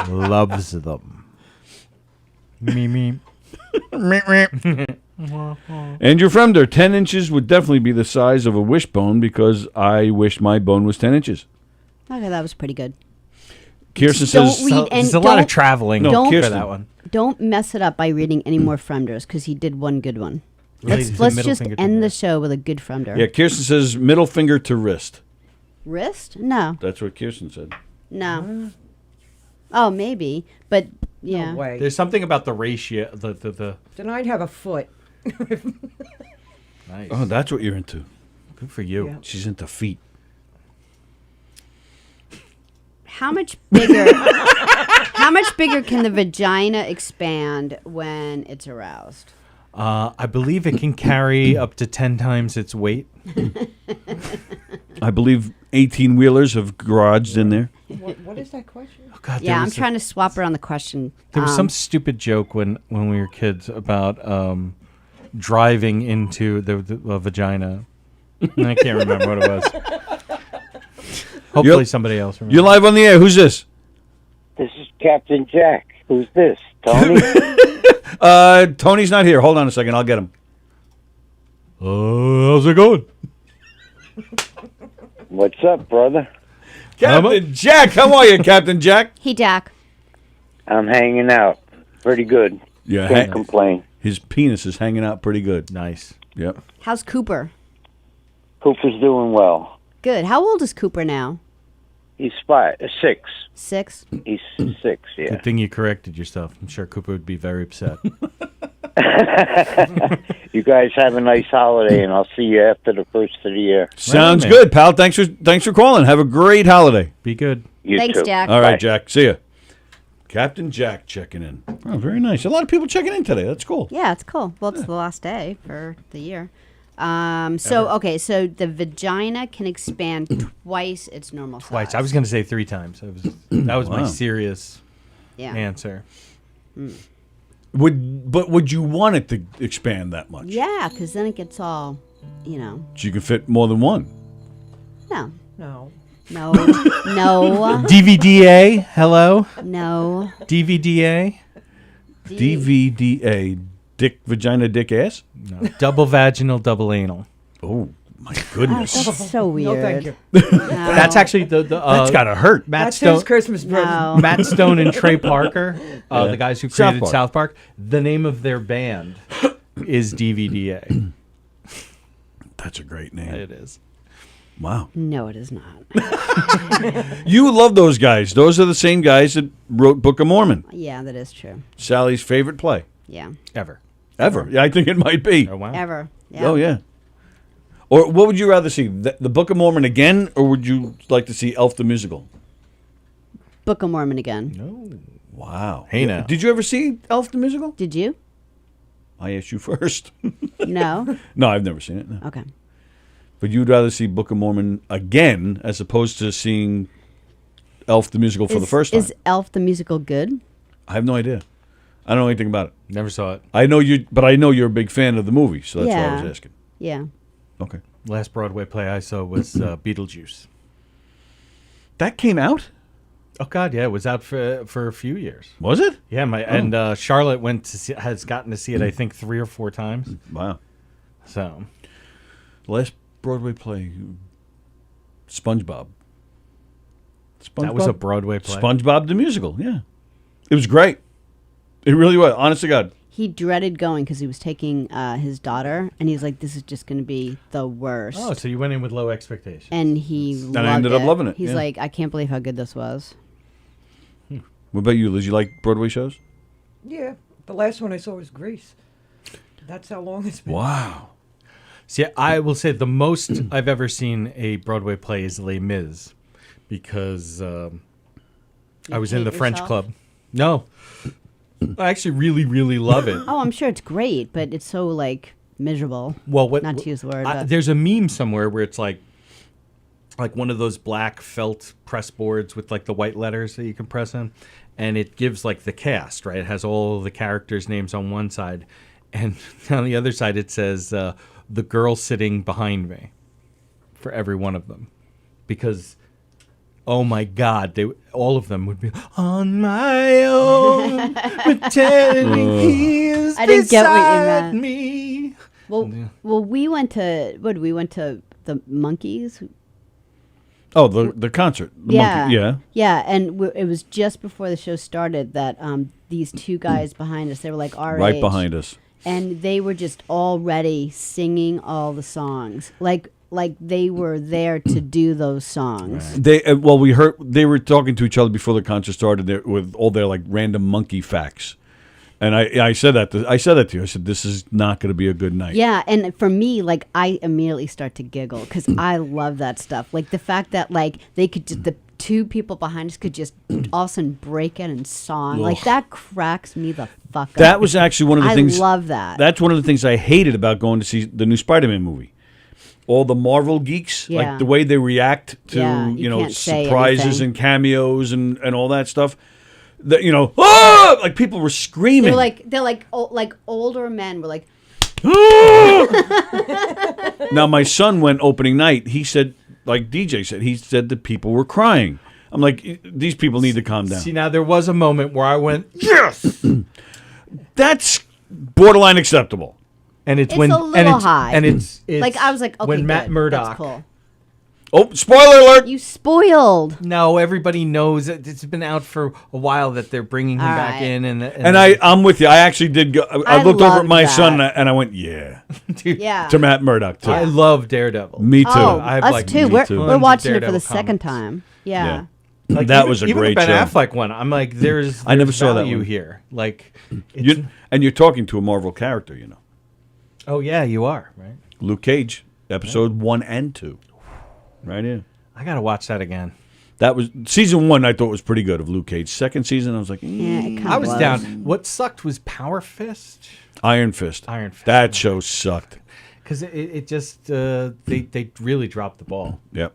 Loves them. Me, me. and your Fremder, 10 inches would definitely be the size of a wishbone because I wish my bone was 10 inches. Okay, that was pretty good. Kirsten Don't says read and There's a lot of don't- traveling No, for Kirsten. that one. Don't mess it up by reading any more Fremders because he did one good one. Related to Let's middle just finger to end the wrist. show with a good Fremder. Yeah, Kirsten says middle finger to wrist. Wrist? No, That's what Kirsten said. no. Oh, maybe, but yeah. No way. There's something about the ratio. The Then I'd have a foot. nice. Oh, that's what you're into. Good for you. Yeah. She's into feet. How much bigger? How much bigger can the vagina expand when it's aroused? I believe it can carry up to 10 times its weight. I believe 18 wheelers have garaged in there. What is that question? Oh, God, Yeah, there I'm was trying to swap around the question. There was some stupid joke when we were kids about driving into the vagina. I can't remember what it was. Hopefully You're- somebody else remembers. You're live on the air. Who's this? This is Captain Jack. Who's this? Tony? Tony's not here. Hold on a second. I'll get him. How's it going? What's up, brother? Captain Jack. How are you, Captain Jack? Hey, Dak. I'm hanging out. Pretty good. Yeah, Can't complain. His penis is hanging out pretty good. Nice. Yep. How's Cooper? Cooper's doing well. Good. How old is Cooper now? He's 6. 6? He's 6, yeah. Good thing you corrected yourself. I'm sure Cooper would be very upset. You guys have a nice holiday, and I'll see you after the first of the year. Sounds man. good, pal. Thanks for calling. Have a great holiday. Be good. You Thanks, too. Jack. All right, Bye. Jack. See ya. Captain Jack checking in. Oh, very nice. A lot of people checking in today. That's cool. Yeah, it's cool. Well, it's the last day for the year. So the vagina can expand twice its normal size. Twice. I was going to say 3 times. That was my Wow. serious Yeah. answer. Would you want it to expand that much? Yeah, because then it gets all, So you can fit more than one. No, No. no, no, DVDA. Hello. no. DVDA. DVDA. Dick, vagina, dick, ass? No. Double vaginal, double anal. Oh, my goodness. That's so weird. No, thank you. That's actually the That's gotta hurt. Matt That's Stone, his Christmas present. No. Matt Stone and Trey Parker, the guys who South created Park. South Park. The name of their band is DVDA. That's a great name. It is. Wow. No, it is not. You love those guys. Those are the same guys that wrote Book of Mormon. Yeah, that is true. Sally's favorite play. Yeah. Ever. Yeah, I think it might be. Oh, wow. Ever. Yeah. Oh, yeah. Or what would you rather see? The Book of Mormon again, or would you like to see Elf the Musical? Book of Mormon again. No. Wow. Hey, now. Did you ever see Elf the Musical? Did you? I asked you first. No. No, I've never seen it. No. Okay. But you'd rather see Book of Mormon again as opposed to seeing Elf the Musical for the first time? Is Elf the Musical good? I have no idea. I don't know anything about it. Never saw it. I know you, but I know you're a big fan of the movie, so that's why I was asking. Yeah. Okay. Last Broadway play I saw was Beetlejuice. That came out? Oh God, yeah, it was out for a few years. Was it? Yeah, and Charlotte went to see, has gotten to see it I think 3 or 4 times. Wow. So, Last Broadway play, SpongeBob. that was a Broadway play. SpongeBob the musical. Yeah, it was great. It really was. Honest to God. He dreaded going because he was taking his daughter, and he's like, "This is just going to be the worst." Oh, so you went in with low expectations. And he loved I ended up loving it, He's yeah. like, "I can't believe how good this was." What about you, Liz? You like Broadway shows? Yeah. The last one I saw was Grease. That's how long it's been. Wow. See, I will say the most I've ever seen a Broadway play is Les Mis, because I was in hate the French yourself? club. No, I actually really, really love it. Oh, I'm sure it's great, but it's so like miserable. Well, not to use the word. but there's a meme somewhere where it's like one of those black felt press boards with like the white letters that you can press in, and it gives like the cast, right? It has all the characters' names on one side, and on the other side it says the girl sitting behind me for every one of them, because oh my God, all of them would be on my own, pretending he is I didn't get what you beside meant. me. Well, we went to we went to the Monkeys. Oh, the concert. The Monkey. Yeah. Yeah, and it was just before the show started that these two guys behind us, they were like our Right age, behind us. and they were just already singing all the songs, like they were there to do those songs. They we heard they were talking to each other before the concert started there with all their like random monkey facts, and I said that to you. I said this is not going to be a good night. Yeah, and for me, like I immediately start to giggle because I love that stuff. Like the fact that like they could just, the two people behind us could just all of a sudden break out in song. Like Ugh. that cracks me the fuck up. That was actually one of the things. I love that. That's one of the things I hated about going to see the new Spider-Man movie. All the Marvel geeks, Yeah. like the way they react to Yeah, you can't say surprises anything. and cameos and all that stuff. That like people were screaming. They're like older men were like. Now my son went opening night. He said, like DJ said, he said that people were crying. I'm like, these people need to calm down. See, now there was a moment where I went, yes, that's borderline acceptable. And it's It's when a little and it's, high. and it's Like I was like, okay, when Matt good. Murdock. That's cool. Oh, spoiler alert! You spoiled. No, everybody knows it. It's been out for a while that they're bringing him All back right. in, and I'm with you. I actually did go. I looked over at loved my that. son and I went, yeah, Yeah. to Matt Murdock too. I love Daredevil. Me too. Oh, I have us like too. me We're, too. we're Tons of watching it for Daredevil the second comics. time. Yeah. Like, that even- was a even great Ben show. Affleck one. I'm like, there's I never saw that value one. here. Like, it's, And you're talking to a Marvel character, you know. oh yeah, you are right. Luke Cage, episode 1 and 2, right here. I gotta watch that again. That was season 1. I thought was pretty good of Luke Cage. Second season, I was like, Yeah, it kind I of was down. What sucked was Power Fist. Iron Fist. Iron Fist. That show sucked. Because it just they really dropped the ball. Yep.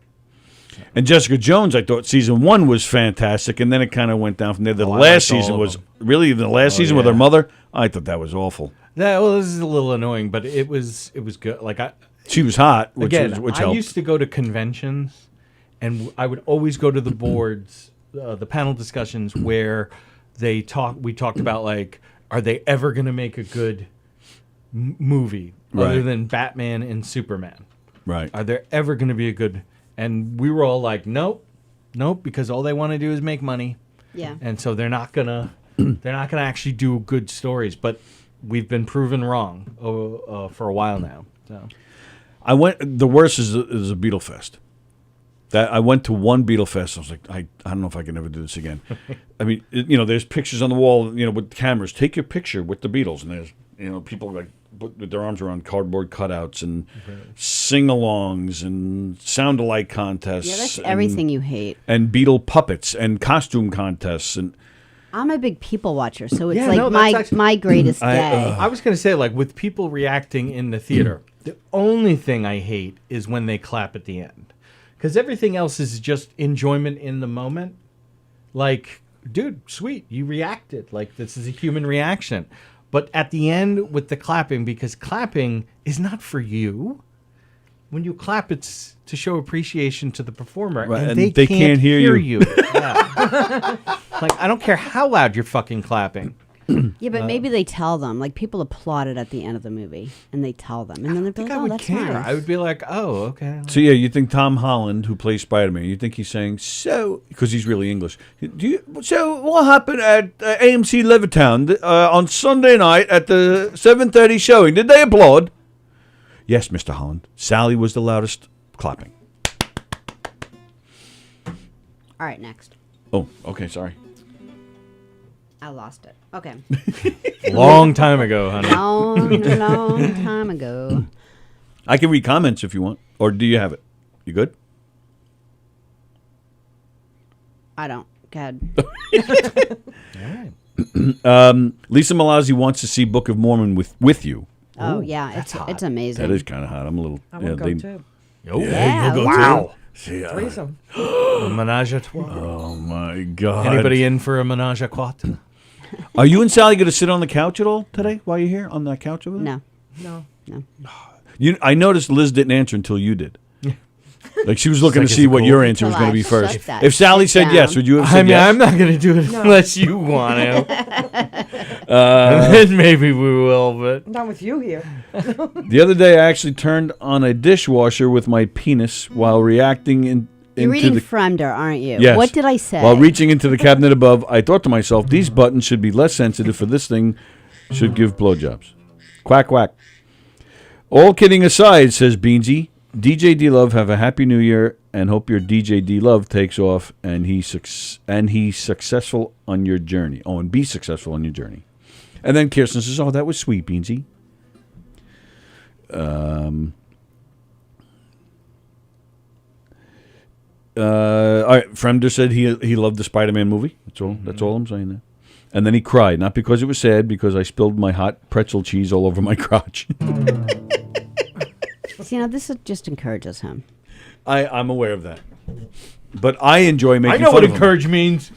And Jessica Jones, I thought season 1 was fantastic, and then it kind of went down from there. The Oh, I last liked all season of was them. really the last Oh, season with her yeah. mother. I thought that was awful. That was a little annoying, but it was good. Like She was hot, which I helped. used to go to conventions, and I would always go to the boards, the panel discussions where we talked about like are they ever going to make a good movie other than Batman and Superman? Right. Are there ever going to be a good? And we were all like, nope, because all they want to do is make money. Yeah. And so they're not gonna actually do good stories. But we've been proven wrong for a while now. So The worst is a Beetle Fest. That I went to one Beetle Fest. I was like, I don't know if I can ever do this again. I mean, there's pictures on the wall, with cameras. Take your picture with the Beatles, and there's people like with their arms around cardboard cutouts and sing-alongs and sound-alike contests. Yeah, that's everything you hate. And Beetle puppets and costume contests and. I'm a big people watcher, so it's my greatest day. I was going to say, like, with people reacting in the theater, the only thing I hate is when they clap at the end. Because everything else is just enjoyment in the moment. Like, dude, sweet, you reacted. Like, this is a human reaction. But at the end with the clapping, because clapping is not for you. When you clap, it's to show appreciation to the performer. Right, and they can't hear you. Yeah. Like, I don't care how loud you're fucking clapping. Yeah, but maybe they tell them. Like, people applauded at the end of the movie, and they tell them. And then they're like, oh, that's care. nice. I would be like, oh, okay. So, yeah, you think Tom Holland, who plays Spider-Man, you think he's saying, because he's really English, so what happened at AMC Levittown on Sunday night at the 7:30 showing? Did they applaud? Yes, Mr. Holland. Sallie was the loudest clapping. All right, next. Oh, okay, sorry. I lost it. Okay. Long time ago, honey. Long time ago. I can read comments if you want. Or do you have it? You good? I don't. Go ahead. Lisa Malazzi wants to see Book of Mormon with you. Oh, yeah. It's amazing. That is kind of hot. I'm a little... I want to go too. Yeah, you'll go wow. See, Threesome. A menage a trois. Oh, my God. Anybody in for a menage a quatre? Are you and Sallie going to sit on the couch at all today while you're here on that couch over there? No. I noticed Liz didn't answer until you did. Like she was looking to see what your answer was going to be first. If Sallie said yes, would you have said yes? I'm not going to do it unless you want to. And then maybe we will, but Not with you here. The other day, I actually turned on a dishwasher with my penis while reacting You're reading Fremder, aren't you? Yes. What did I say? While reaching into the cabinet above, I thought to myself, these buttons should be less sensitive for this thing should give blowjobs. Quack, quack. All kidding aside, says Beansy, DJ D-Love, have a happy new year and hope your DJ D-Love takes off and he's successful on your journey. Oh, and be successful on your journey. And then Kirsten says, oh, that was sweet, Beansy. All right, Fremder said he loved the Spider-Man movie. That's all I'm saying there. And then he cried, not because it was sad, because I spilled my hot pretzel cheese all over my crotch. See, now this just encourages him. I'm aware of that. But I enjoy making fun I know what of him. encourage means.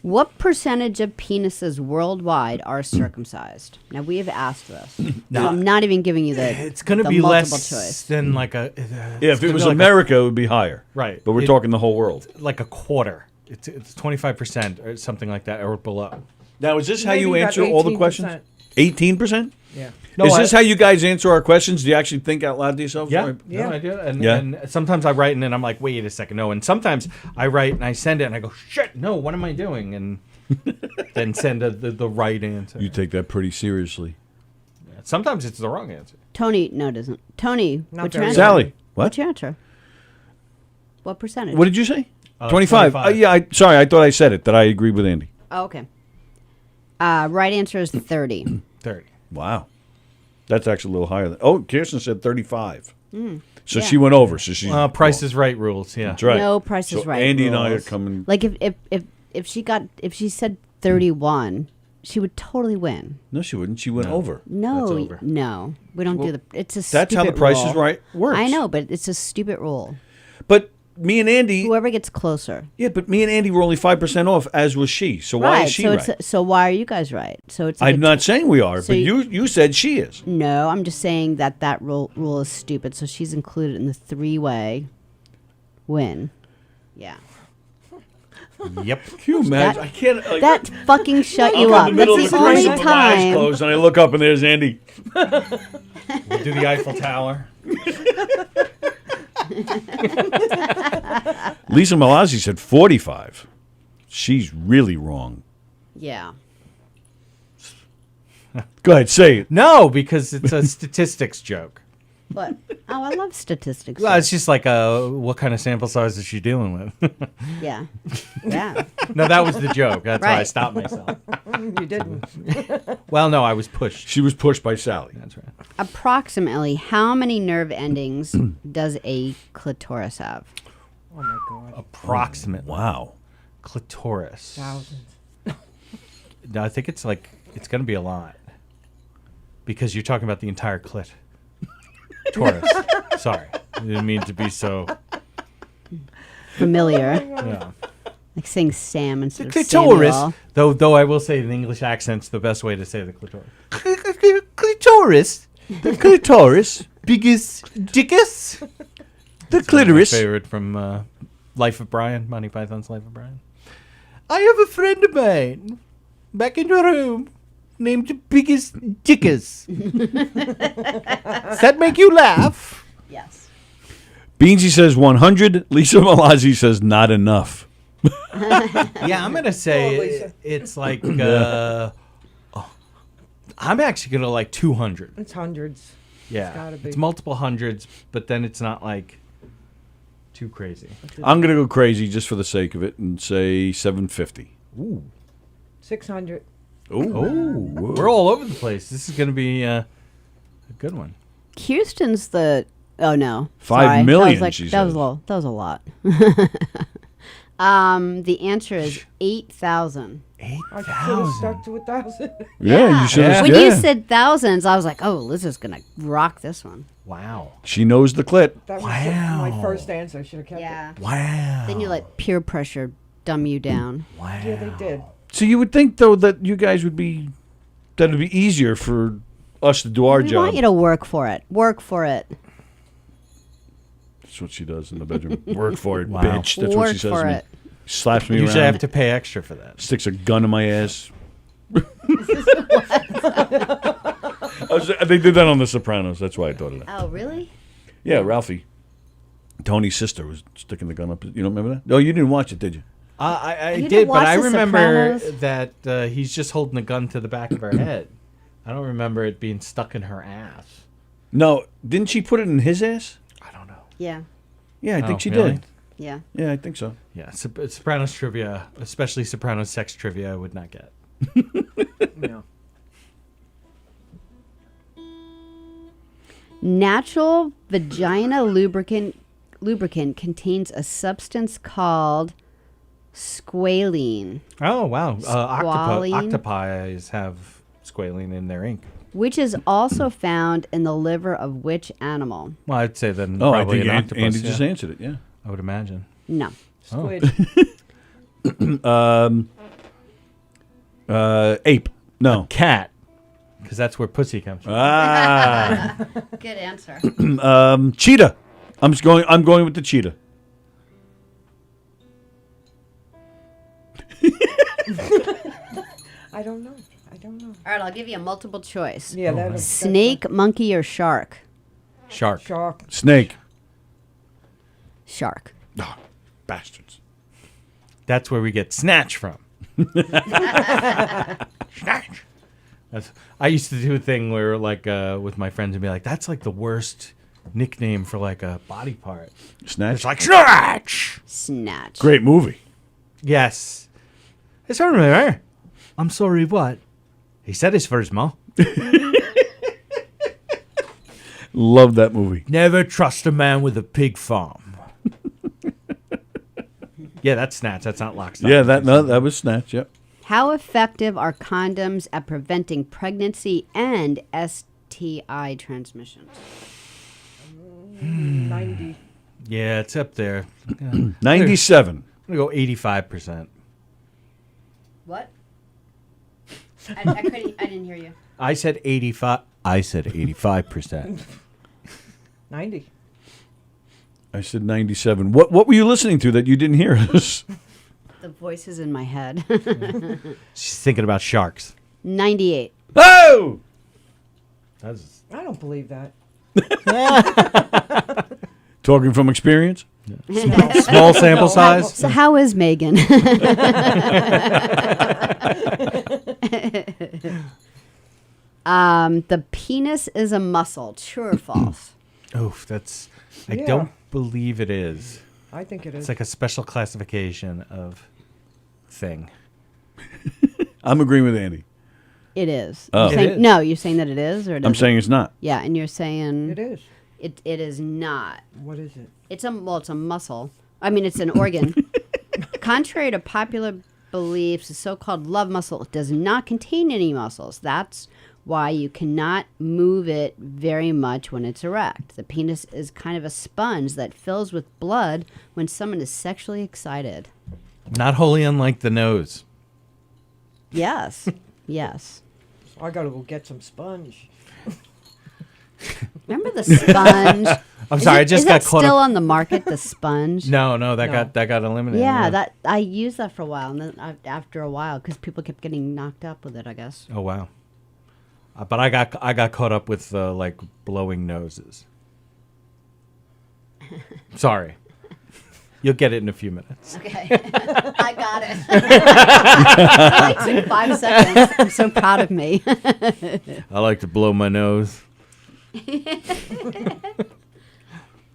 What percentage of penises worldwide are circumcised? Now, we have asked this. So I'm not even giving you the It's going to the be multiple less choice. than like a... Yeah, if it was America, it would be higher. Right. But we're talking the whole world. Like a quarter. It's 25% or something like that, or below. Now, is this how Maybe you about answer all the 18%. questions? 18%? Yeah. Is this how you guys answer our questions? Do you actually think out loud to yourselves? Yeah, Or- no, I do. And, Yeah. and sometimes I write and then I'm like, wait a second, no. And sometimes I write and I send it and I go, shit, no, what am I doing? And then send the right answer. You take that pretty seriously. Yeah. Sometimes it's the wrong answer. Tony, no, it isn't. Tony, what's your answer? Sally, what? What's your answer? What percentage? What did you say? 25. 25. Yeah, sorry, I thought I said it, that I agree with Andy. Oh, okay. Right answer is 30. 30. Wow. That's actually a little higher. Kirsten said 35. So yeah. she went over. So she's Price is Right rules, yeah. That's right. No Price is So Right Andy and I are rules. coming. Like if she said 31, she would totally win. No, she wouldn't. She went over. No, That's over. no, we don't do the. It's a. That's how the stupid Price rule. is Right works. I know, but it's a stupid rule. But me and Andy. Whoever gets closer. Yeah, but me and Andy were only 5% off, as was she. So why is she so right? so why are you guys right? So it's. Like I'm not saying we are, so but you said she is. No, I'm just saying that rule is stupid. So she's included in the 3-way win. Yeah. Yep. Can you imagine? I can't. Like, That fucking shut I'm you in up. the middle That's of the the only threesome with my eyes time. closed, and I look up, and there's Andy. We'll do the Eiffel Tower. Lisa Malazzi said 45. She's really wrong. Yeah. Go ahead, say it. No, because it's a statistics joke. What? Oh, I love statistics. Well, it's just like what kind of sample size is she dealing with? Yeah. Yeah. No, that was the joke. That's why I Right. stopped myself. You didn't. Well, no, I was pushed. She was pushed by Sallie. That's right. Approximately how many nerve endings does a clitoris have? Oh my God. Approximately. Wow. Clitoris. Thousands. No, I think it's going to be a lot. Because you're talking about the entire clit. Taurus. Sorry. I didn't mean to be so Familiar. Yeah. Like saying Sam instead of Clitoris. Samuel. Though I will say the English accent's the best way to say the clitoris. Clitoris. The clitoris. Biggest dickus. The clitoris. My favorite from Life of Brian, Monty Python's Life of Brian. I have a friend of mine back in the room named Biggest Dickus. Does that make you laugh? Yes. Beansy says 100. Lisa Malazzi says not enough. Yeah, I'm going to say it's like, I'm actually going to like 200. It's hundreds. Yeah. It's gotta be. It's multiple hundreds, but then it's not like too crazy. I'm going to go crazy just for the sake of it and say 750. Ooh. 600. Ooh. We're all over the place. This is going to be a good one. Houston's the. Oh no. 5 Sorry. million, That she was says. that was a lot. The answer is 8,000. I should have stuck to 1,000. Yeah, you should have. When you said thousands, I was like, oh, Liz is gonna rock this one. Wow. She knows the clit. That was my first answer. I should have kept it. Wow. Then you let peer pressure dumb you down. Wow. Yeah, they did. So you would think, though, that you guys would be, that it'd be easier for us to do our We job. want you to work for it. Work for it. That's what she does in the bedroom. Work for it, Wow. bitch. That's what she says for to me. it. Slaps me Usually I around. have to pay extra for that. Sticks a gun in my ass. They did that on The Sopranos. That's why I thought of that. Oh, really? Yeah, Ralphie. Tony's sister was sticking the gun up. You don't remember that? No, you didn't watch it, did you? I You did, didn't but watch I The remember Sopranos? that he's just holding a gun to the back of her head. I don't remember it being stuck in her ass. No, didn't she put it in his ass? I don't know. Yeah. Yeah, I think Oh, she really? did. Yeah. Yeah, I think so. Yeah, Sopranos trivia, especially Sopranos sex trivia, I would not get. No. Natural vagina lubricant contains a substance called squalene, Oh, wow. Squalene. Octopi have squalene in their ink. which is also found in the liver of which animal? Well, I'd say then Oh, I probably think an Andy octopus. just yeah. answered it, yeah. I would imagine. No. Squid. Ape. No. Cat. Because that's where pussy comes from. Ah. Good answer. Cheetah. I'm going with the cheetah. I don't know. All right, I'll give you a multiple choice. Yeah, that's Snake, monkey, or shark? Shark. Shark. Snake. Shark. Oh, bastards. That's where we get snatch from. Snatch. I used to do a thing where, like, with my friends and be like, that's like the worst nickname for like a body part. Snatch. It's like snatch. Snatch. Great movie. Yes. It's right. I'm sorry, what? He said his first, Ma. Love that movie. Never trust a man with a pig farm. Yeah, that's snatch. That's not lock, stock, Yeah, and that was Snatch, yep. How effective are condoms at preventing pregnancy and STI transmission? 90. Yeah, it's up there. 97. I'm going to go 85%. What? I didn't hear you. I said 85. I said 85%. 90. I said 97. What were you listening to that you didn't hear us? The voice is in my head. She's thinking about sharks. 98. Oh! I don't believe that. Talking from experience? Small sample size? So how is Megan? The penis is a muscle. True or false? Oof, that's... I Yeah. don't believe it is. I think it is. It's like a special classification of thing. I'm agreeing with Andy. It is. Oh. You're saying, no, you're saying that it is? Or it I'm isn't? saying it's not. Yeah, and you're saying... It is. It is not. What is it? It's a muscle. I mean, it's an organ. Contrary to popular beliefs, the so-called love muscle does not contain any muscles. That's why you cannot move it very much when it's erect. The penis is kind of a sponge that fills with blood when someone is sexually excited. Not wholly unlike the nose. Yes. Yes. So I gotta go get some sponge. Remember the sponge? I'm sorry, I just got caught still up. on the market, the sponge? No, that got eliminated. Yeah, that I used that for a while, and then after a while, because people kept getting knocked up with it, I guess. Oh wow. But I got caught up with like blowing noses. Sorry. You'll get it in a few minutes. Okay. I got it. It took 5 seconds. I'm so proud of me. I like to blow my nose.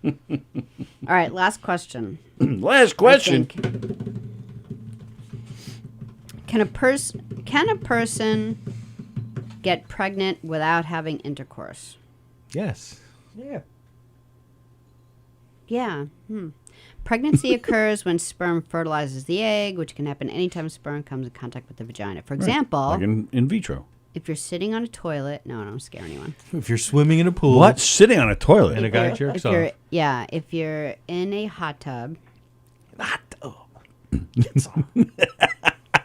All right, last question. Last question. Can a person get pregnant without having intercourse? Yes. Yeah. Yeah. Pregnancy occurs when sperm fertilizes the egg, which can happen anytime sperm comes in contact with the vagina. For example, Like in vitro. if you're sitting on a toilet, no, don't scare anyone. If you're swimming in a pool. What? Sitting on a toilet? And a guy jerks off. Yeah, if you're in a hot tub.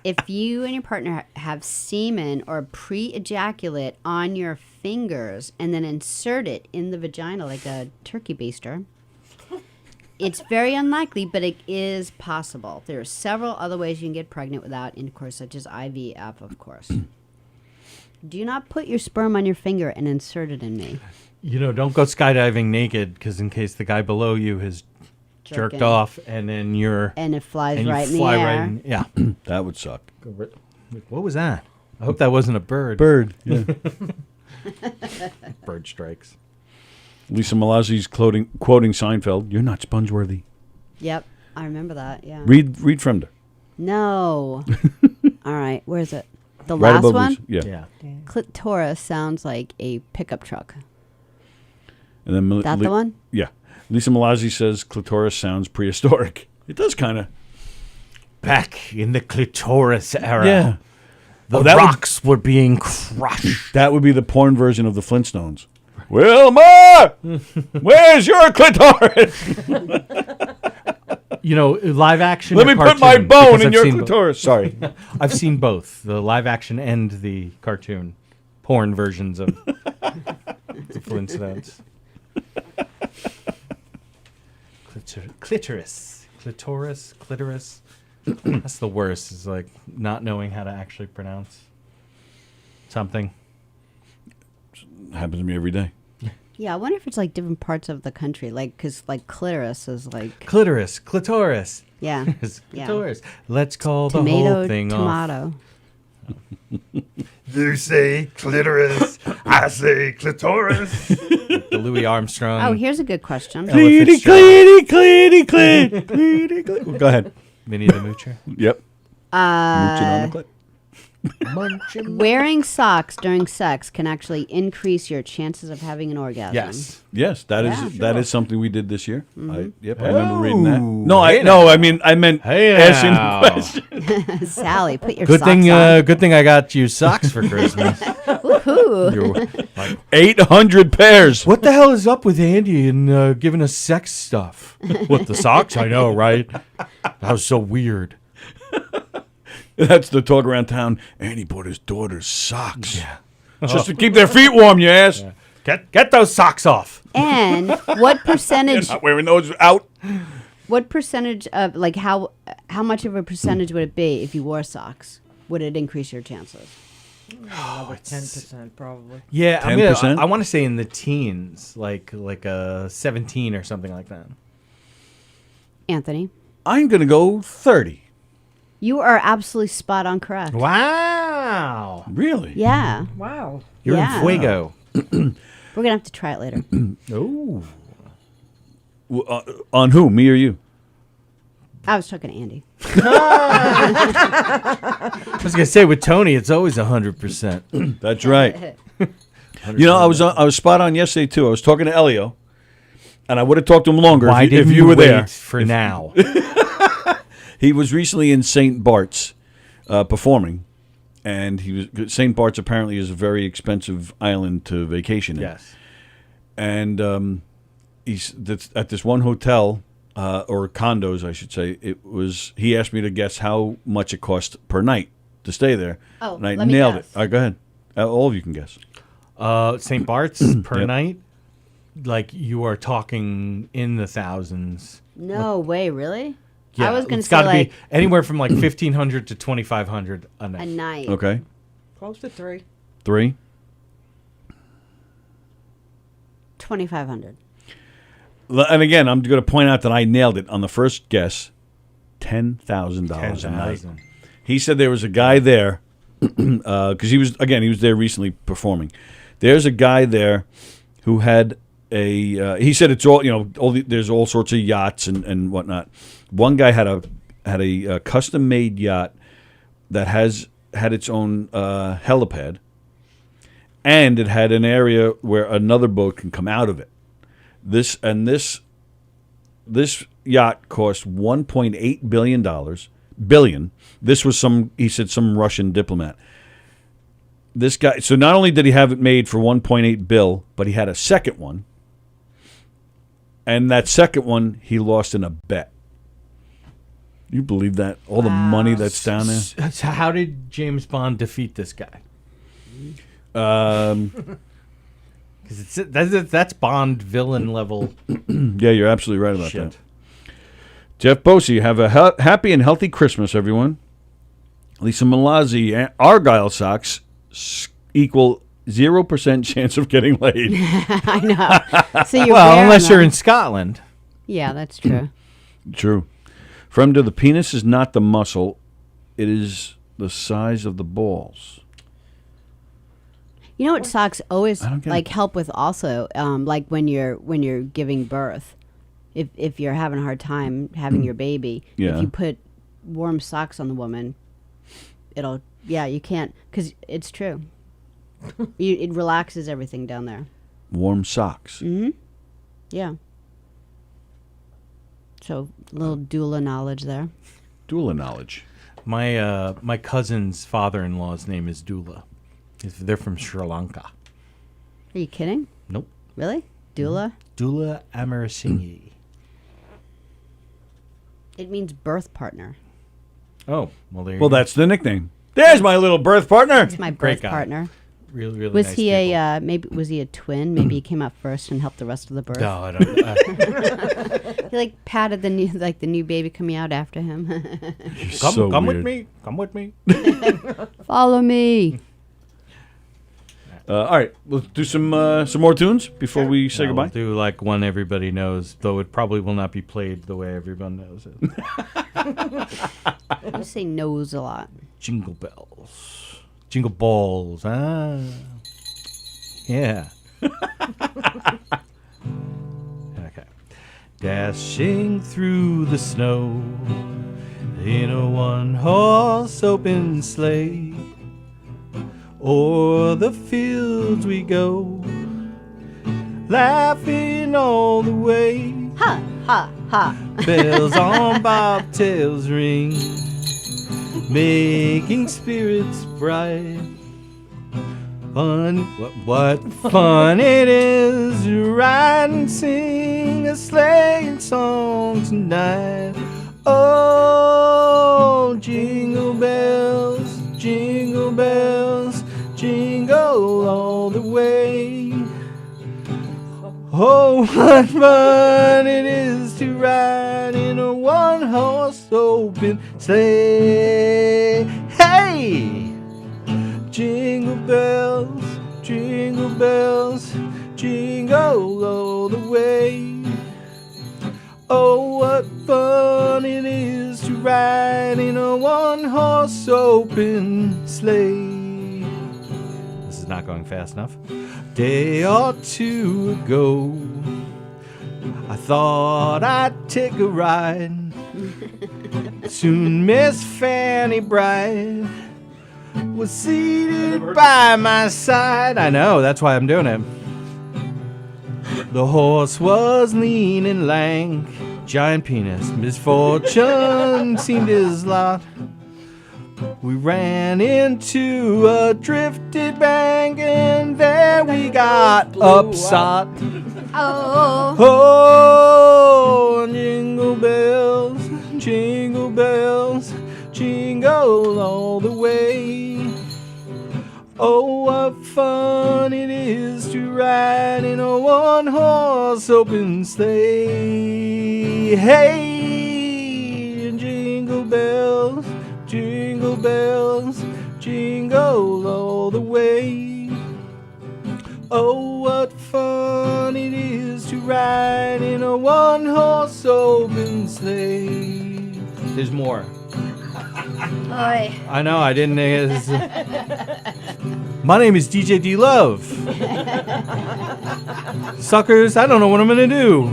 If you and your partner have semen or pre-ejaculate on your fingers and then insert it in the vagina like a turkey baster, it's very unlikely, but it is possible. There are several other ways you can get pregnant without intercourse, such as IVF, of course. Do not put your sperm on your finger and insert it in me. Don't go skydiving naked, because in case the guy below you has jerked Jerking. off, and then And it flies you right in the fly air. yeah. That would suck. What was that? I hope that wasn't a bird. Bird. Yeah. Bird strikes. Lisa Malazzi's quoting Seinfeld. You're not sponge-worthy. Yep, I remember that, yeah. Read Fremder. No. All right, where is it? The Right last above one? Lisa. Yeah. Clitoris sounds like a pickup truck. And then That the one? Yeah. Lisa Malazzi says clitoris sounds prehistoric. It does kind of. Back in the clitoris era. Yeah. The rocks were being crushed. That would be the porn version of the Flintstones. Wilma! Where's your clitoris? Live action. Let or me put cartoon, my bone because in I've your seen clitoris. Sorry. I've seen both the live action and the cartoon porn versions of the Flintstones. Clitoris. That's the worst. Is like not knowing how to actually pronounce something. Happens to me every day. Yeah, I wonder if it's like different parts of the country, like because like clitoris is like clitoris. Yeah, clitoris. Let's call tomato, the whole thing tomato. You say clitoris, I say clitoris. The Louis Armstrong. Oh, here's a good question. Cleety. Go ahead. Minnie the Moocher. Yep. Mooching on the clip. Wearing socks during sex can actually increase your chances of having an orgasm. Yes, that is something we did this year. I remember reading that. Hey I meant asking the question. Sally, put your Good socks thing. on. Good thing I got you socks for Christmas. Woohoo. You're like, 800 pairs. what the hell is up with Andy and giving us sex stuff? With the socks? I know, right? That was so weird. That's the talk around town. Andy bought his daughter's socks. Yeah. Just to keep their feet warm, you ass. Yeah. Get those socks off. And what percentage? Not wearing those out. What percentage of like how much of a percentage would it be if you wore socks? Would it increase your chances? Another 10% probably. Yeah, 10%? I want to say in the teens, like a 17 or something like that. Anthony, I'm going to go 30. you are absolutely spot on correct. Wow. Really? Yeah. Wow. You're Yeah. in fuego. We're gonna have to try it later. Oh. On who? Me or you? I was talking to Andy. I was gonna say with Tony, it's always 100%. That's right. You know, I was spot on yesterday too. I was talking to Elio, and I would have talked to him longer Why if didn't you were wait there. for now? He was recently in St. Bart's performing, and St. Bart's apparently is a very expensive island to vacation in. Yes. And he's at this one hotel or condos, I should say. He asked me to guess how much it cost per night to stay there. Oh, and I let me nailed guess. it. All right, go ahead. All of you can guess. St. Bart's per Yep. night, like you are talking in the thousands. No way, really? Yeah, I was gonna it's say gotta like be anywhere from like 1,500 to 2,500 a night. a night. Okay. Close to 3. 3. 2,500. And again, I'm going to point out that I nailed it on the first guess. $10,000 a night. 10,000. He said there was a guy there because he was there recently performing. There's a guy there who had a. He said it's all there's all sorts of yachts and whatnot. One guy had a custom made yacht that had its own helipad, and it had an area where another boat can come out of it. This yacht cost $1.8 billion. This was some Russian diplomat. This guy. So not only did he have it made for 1.8 bill, but he had a second one, and that second one he lost in a bet. You believe that? All the money that's down there. So how did James Bond defeat this guy? Because that's Bond villain level. Yeah, you're absolutely right about Shit. that. Jeff Bosey, have a happy and healthy Christmas, everyone. Lisa Malazzi, Argyle socks equal 0% chance of getting laid. I know. So you're well, wearing unless you're them. in Scotland. Yeah, that's true. True. From to the penis is not the muscle; it is the size of the balls. You know what socks always I don't get like it. help with also, like when you're giving birth, if you're having a hard time having your baby, Yeah. if you put warm socks on the woman, you can't because it's true. It relaxes everything down there. Warm socks. Mm-hmm. Yeah. So little doula knowledge there. Doula knowledge. My cousin's father-in-law's name is Dula. They're from Sri Lanka. Are you kidding? Nope. Really? Doula? Dula Amarasinghe. It means birth partner. Oh, well there you Well, go. that's the nickname. There's my little birth partner. It's my Great birth guy. partner. Really Was nice he people. was he a twin? Maybe he came out first and helped the rest of the birth. No, I don't. He like patted the new baby coming out after him. Come with me. Come with me. Follow me. All right, let's do some more tunes before we say No, goodbye. We'll do like one everybody knows, though it probably will not be played the way everyone knows it. You say knows a lot. Jingle bells. Jingle balls. Ah. Yeah. Okay. Dashing through the snow in a one-horse open sleigh. O'er the fields we go, laughing all the way. Ha, ha, ha. Bells on bobtails ring, making spirits bright. Fun, what fun it is to ride and sing a sleighing song tonight. Oh, jingle bells, jingle bells, jingle all the way. Oh, what fun it is to ride in a one-horse open sleigh. Hey! Jingle bells, jingle all the way. Oh, what fun it is to ride in a one-horse open sleigh. This is not going fast enough. Day or two ago, I thought I'd take a ride. Soon Miss Fanny Bright was seated by my side. I know, that's why I'm doing it. The horse was lean and lank, giant penis, misfortune seemed his lot. We ran into a drifted bank and there we got upsot. Oh. Oh, jingle bells, jingle all the way. Oh, what fun it is to ride in a one-horse open sleigh. Hey, jingle bells, jingle all the way. Oh, what fun it is to ride in a one-horse open sleigh. There's more. Oy. I know, I didn't. My name is DJ D Love. Suckers, I don't know what I'm going to do.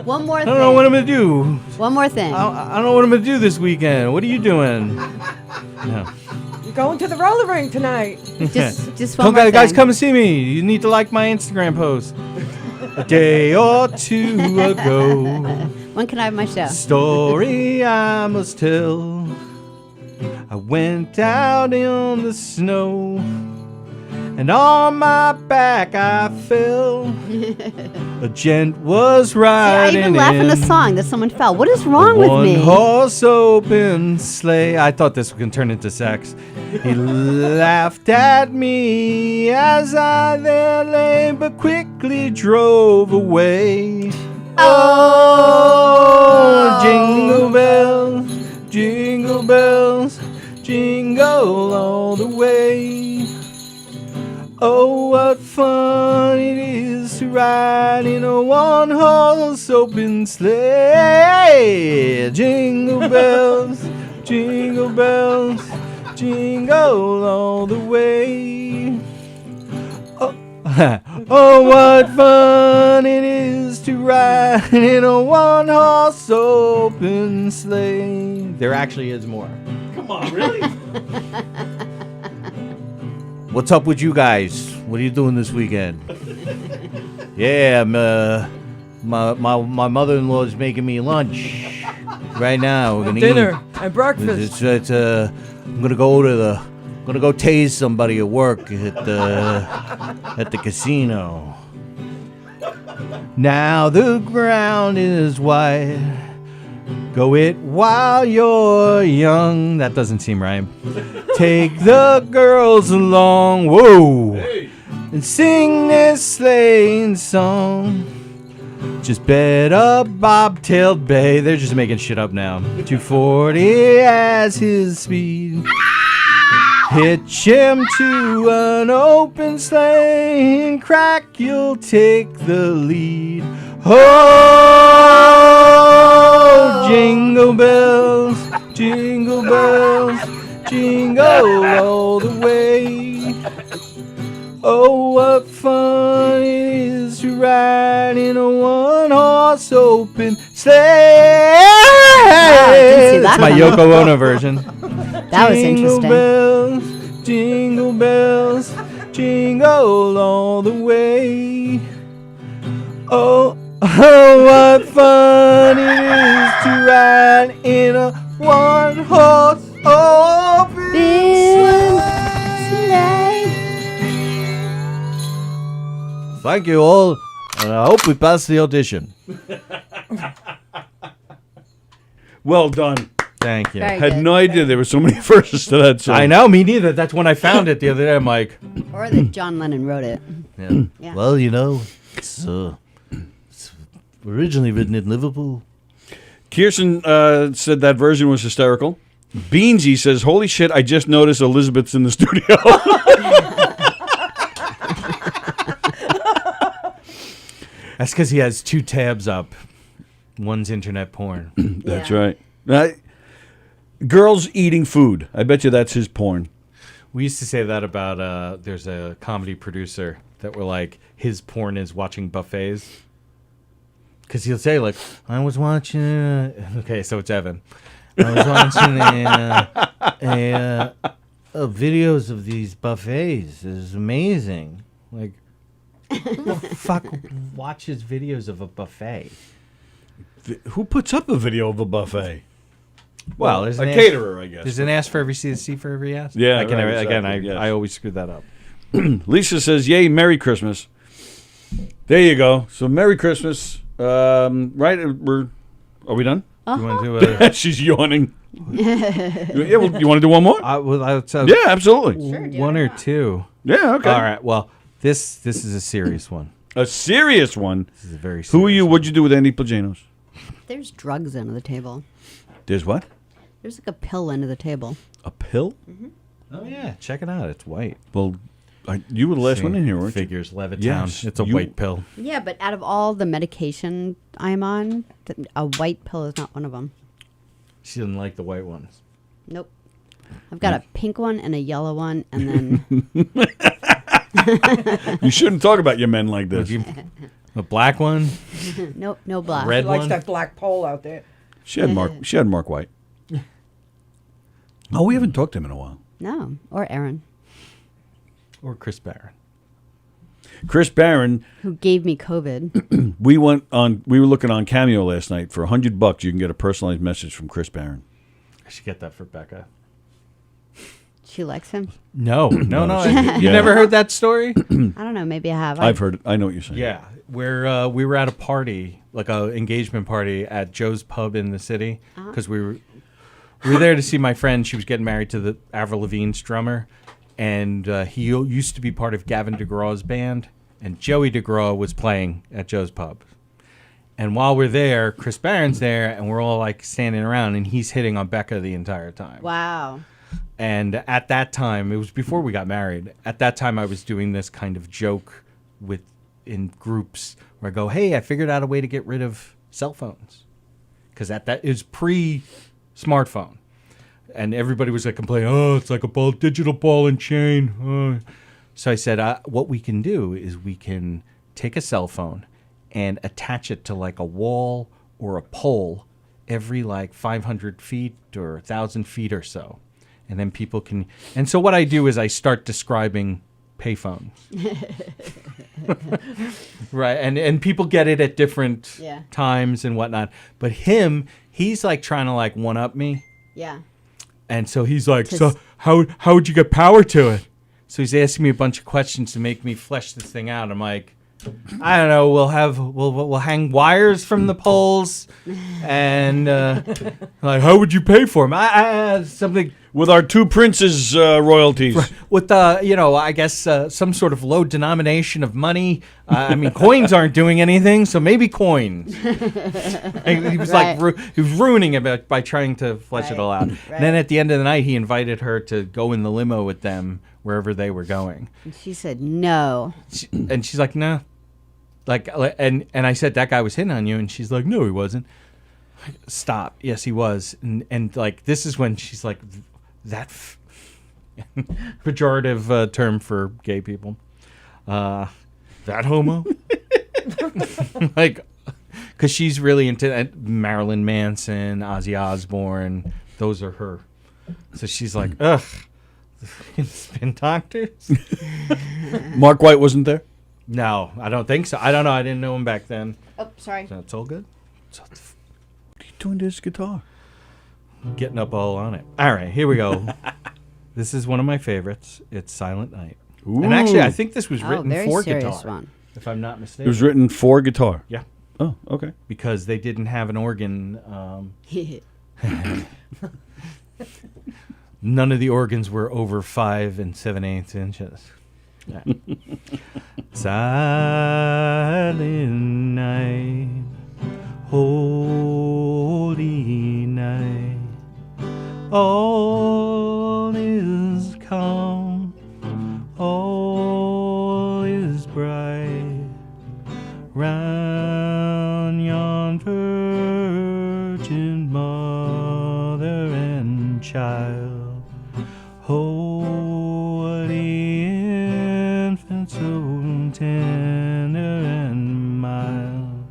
One more thing. I don't know what I'm going to do. One more thing. I don't know what I'm going to do this weekend. What are you doing? No. You're going to the roller rink tonight. Just one more guys, thing. come and see me. You need to like my Instagram post. A day or two ago. When can I have my show? Story I must tell. I went out in the snow, and on my back I fell. A gent was riding I even laugh in the song that someone fell. What is wrong with me? One-horse open sleigh. I thought this could turn into sex. He laughed at me as I there lay, but quickly drove away. Oh, jingle bells, jingle all the way. Oh, what fun it is to ride in a one-horse open sleigh. Jingle bells, jingle all the way. Oh, what fun it is to ride in a one-horse open sleigh. There actually is more. Come on, really? What's up with you guys? What are you doing this weekend? Yeah, my mother-in-law is making me lunch right now. We're gonna Dinner eat. and breakfast. I'm gonna go tase somebody at work at the casino. Now the ground is white. Go it while you're young. That doesn't seem right. Take the girls along, whoa, and sing this sleighing song. Just bet a bobtailed bay. They're just making shit up now. 240 as his speed. Hitch him to an open sleigh and crack, you'll take the lead. Oh, jingle bells, jingle all the way. Oh, what fun it is to ride in a one-horse open sleigh. Wow, I didn't see that That's my one. Yoko Ono version. That was interesting. Jingle bells, jingle all the way. Oh, what fun it is to ride in a one-horse open sleigh. Thank you all, and I hope we pass the audition. Well done. Thank you. Very Had good. no idea there were so many verses to that song. I know, me neither. That's when I found it the other day. I'm like, Or that John Lennon wrote it. yeah. Yeah. Well, you know, it's originally written in Liverpool. Kirsten said that version was hysterical. Beansy says, "Holy shit! I just noticed Elizabeth's in the studio." That's because he has 2 tabs up. One's internet porn. That's right. Girls eating food. I bet you that's his porn. We used to say that about, there's a comedy producer that we're like, his porn is watching buffets. Because he'll say, like, I was watching, okay, so it's Evan. I was watching videos of these buffets. It's amazing. Like, who the fuck watches videos of a buffet? Who puts up a video of a buffet? Well, there's a caterer, I guess. There's an ass for every C, a C for every ass. Yeah, I can right, never, exactly, again, yes. I always screw that up. Lisa says, "Yay, Merry Christmas." There you go. So Merry Christmas. Right? Are we done? You want to do She's yawning. Yeah, well, you want to do one more? Yeah, absolutely. Sure, do one it or now. 2. Yeah, okay. All right. Well, this is a serious one. A serious one. This is a very serious Who are you? What'd you do with Andy Plaginos? There's drugs under the table. There's what? There's like a pill under the table. A pill? Oh yeah, check it out. It's white. Well, you were the last one in here, weren't Figures you? Levittown. Yes, It's a you- white pill. Yeah, but out of all the medication I'm on, a white pill is not one of them. She didn't like the white ones. Nope. I've got a pink one and a yellow one, and then You shouldn't talk about your men like this. The black one? nope, no black. Red She likes one? that black pole out there. She had Mark White. Oh, we haven't talked to him in a while. No, or Aaron, Or Chris Barron. Chris Barron. who gave me COVID. We were looking on Cameo last night for $100. You can get a personalized message from Chris Barron. I should get that for Becca. She likes him. No. You Yeah. never heard that story? I don't know. Maybe I have. I've heard it. I know what you're saying. Yeah, where we were at a party, like a engagement party at Joe's Pub in the city, because we were there to see my friend. She was getting married to the Avril Lavigne's drummer, and he used to be part of Gavin DeGraw's band, and Joey DeGraw was playing at Joe's Pub. And while we're there, Chris Barron's there, and we're all like standing around, and he's hitting on Becca the entire time. Wow. And at that time, it was before we got married. At that time, I was doing this kind of joke in groups where I go, "Hey, I figured out a way to get rid of cell phones," because that is pre-smartphone, and everybody was like complaining, "Oh, it's like a digital ball and chain." Oh. So I said, "What we can do is we can take a cell phone and attach it to like a wall or a pole every like 500 feet or 1,000 feet or so." And then people can... And so what I do is I start describing payphones. Right. And people get it at different times and whatnot. But he's like trying to like one-up me. Yeah. And so he's like, "So how would you get power to it?" So he's asking me a bunch of questions to make me flesh this thing out. I'm like, I don't know. We'll hang wires from the poles, and like, how would you pay for them? I something with our 2 princes royalties. With I guess some sort of low denomination of money. I mean, coins aren't doing anything, so maybe coins. And he was he was ruining it by trying to flesh it all out. And then at the end of the night, he invited her to go in the limo with them wherever they were going. And she said no. And she's like, "No." And I said, "That guy was hitting on you," and she's like, "No, he wasn't." Stop. Yes, he was. And like, this is when she's like, that pejorative term for gay people. That homo. Like, because she's really into Marilyn Manson, Ozzy Osbourne. Those are her. So she's like, ugh, spin doctors. Mark White wasn't there? No, I don't think so. I don't know. I didn't know him back then. Oh, sorry. So it's all good. What are you doing to this guitar? Getting up all on it. All right, here we go. This is one of my favorites. It's Silent Night. Ooh. And actually, I think this was written very for serious guitar, one. if I'm not mistaken. It was written for guitar. Yeah. Oh, okay. Because they didn't have an organ. None of the organs were over 5 7/8 inches. Silent night, holy night, all is calm, all is bright, round yon virgin mother and child. Oh, what the infant so tender and mild,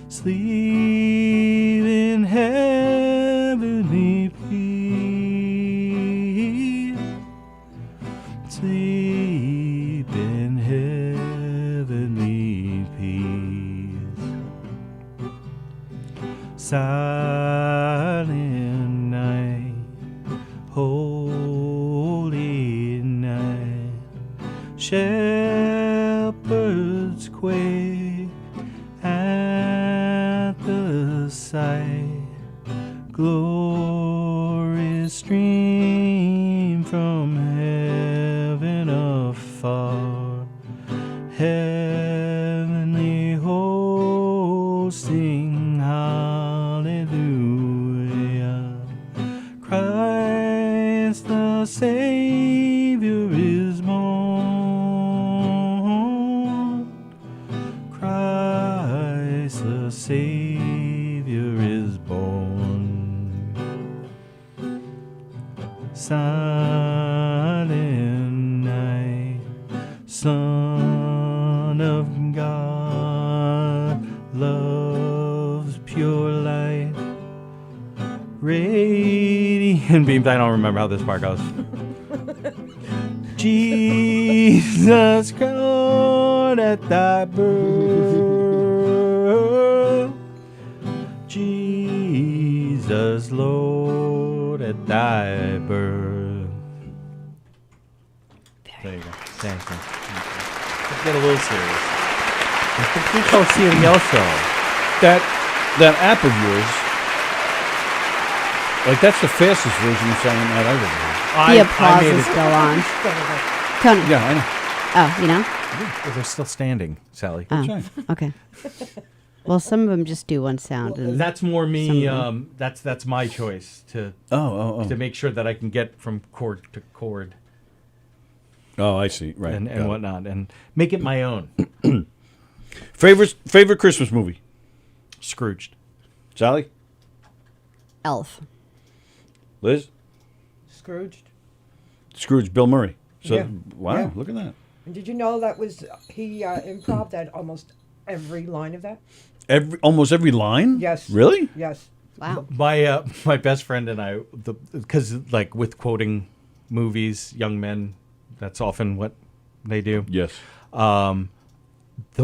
sleep in heavenly peace, sleep in heavenly peace. Silent night, holy night, shepherds quake at the sight, glorious stream from heaven afar, heavenly hosts sing hallelujah. Christ the Savior is born. Christ the Savior is born. Silent night, Son of God, love's pure light, radiant beams. I don't remember how this part goes. Jesus crowned at thy birth, Jesus Lord at thy birth. There you go. Thank you. Let's get a little serious. Pico serioso. That app of yours, like that's the fastest version of Silent Night I've ever heard. The applause is still on. Tony. Yeah, I know. Oh, you know? Well, they're still standing, Sally. Oh, okay. Well, some of them just do one sound. And That's more me. That's my choice to to make sure that I can get from chord to chord. Oh, I see. Right. And Got it. whatnot, and make it my own. Favorite Christmas movie? Scrooged. Sally? Elf. Liz? Scrooged. Scrooge, Bill Murray. So, Yeah. wow, Yeah. look at that. And did you know that was he improv that almost every line of that? Almost every line? Yes. Really? Yes. Wow. My best friend and I, because like with quoting movies, young men, that's often what they do. Yes. The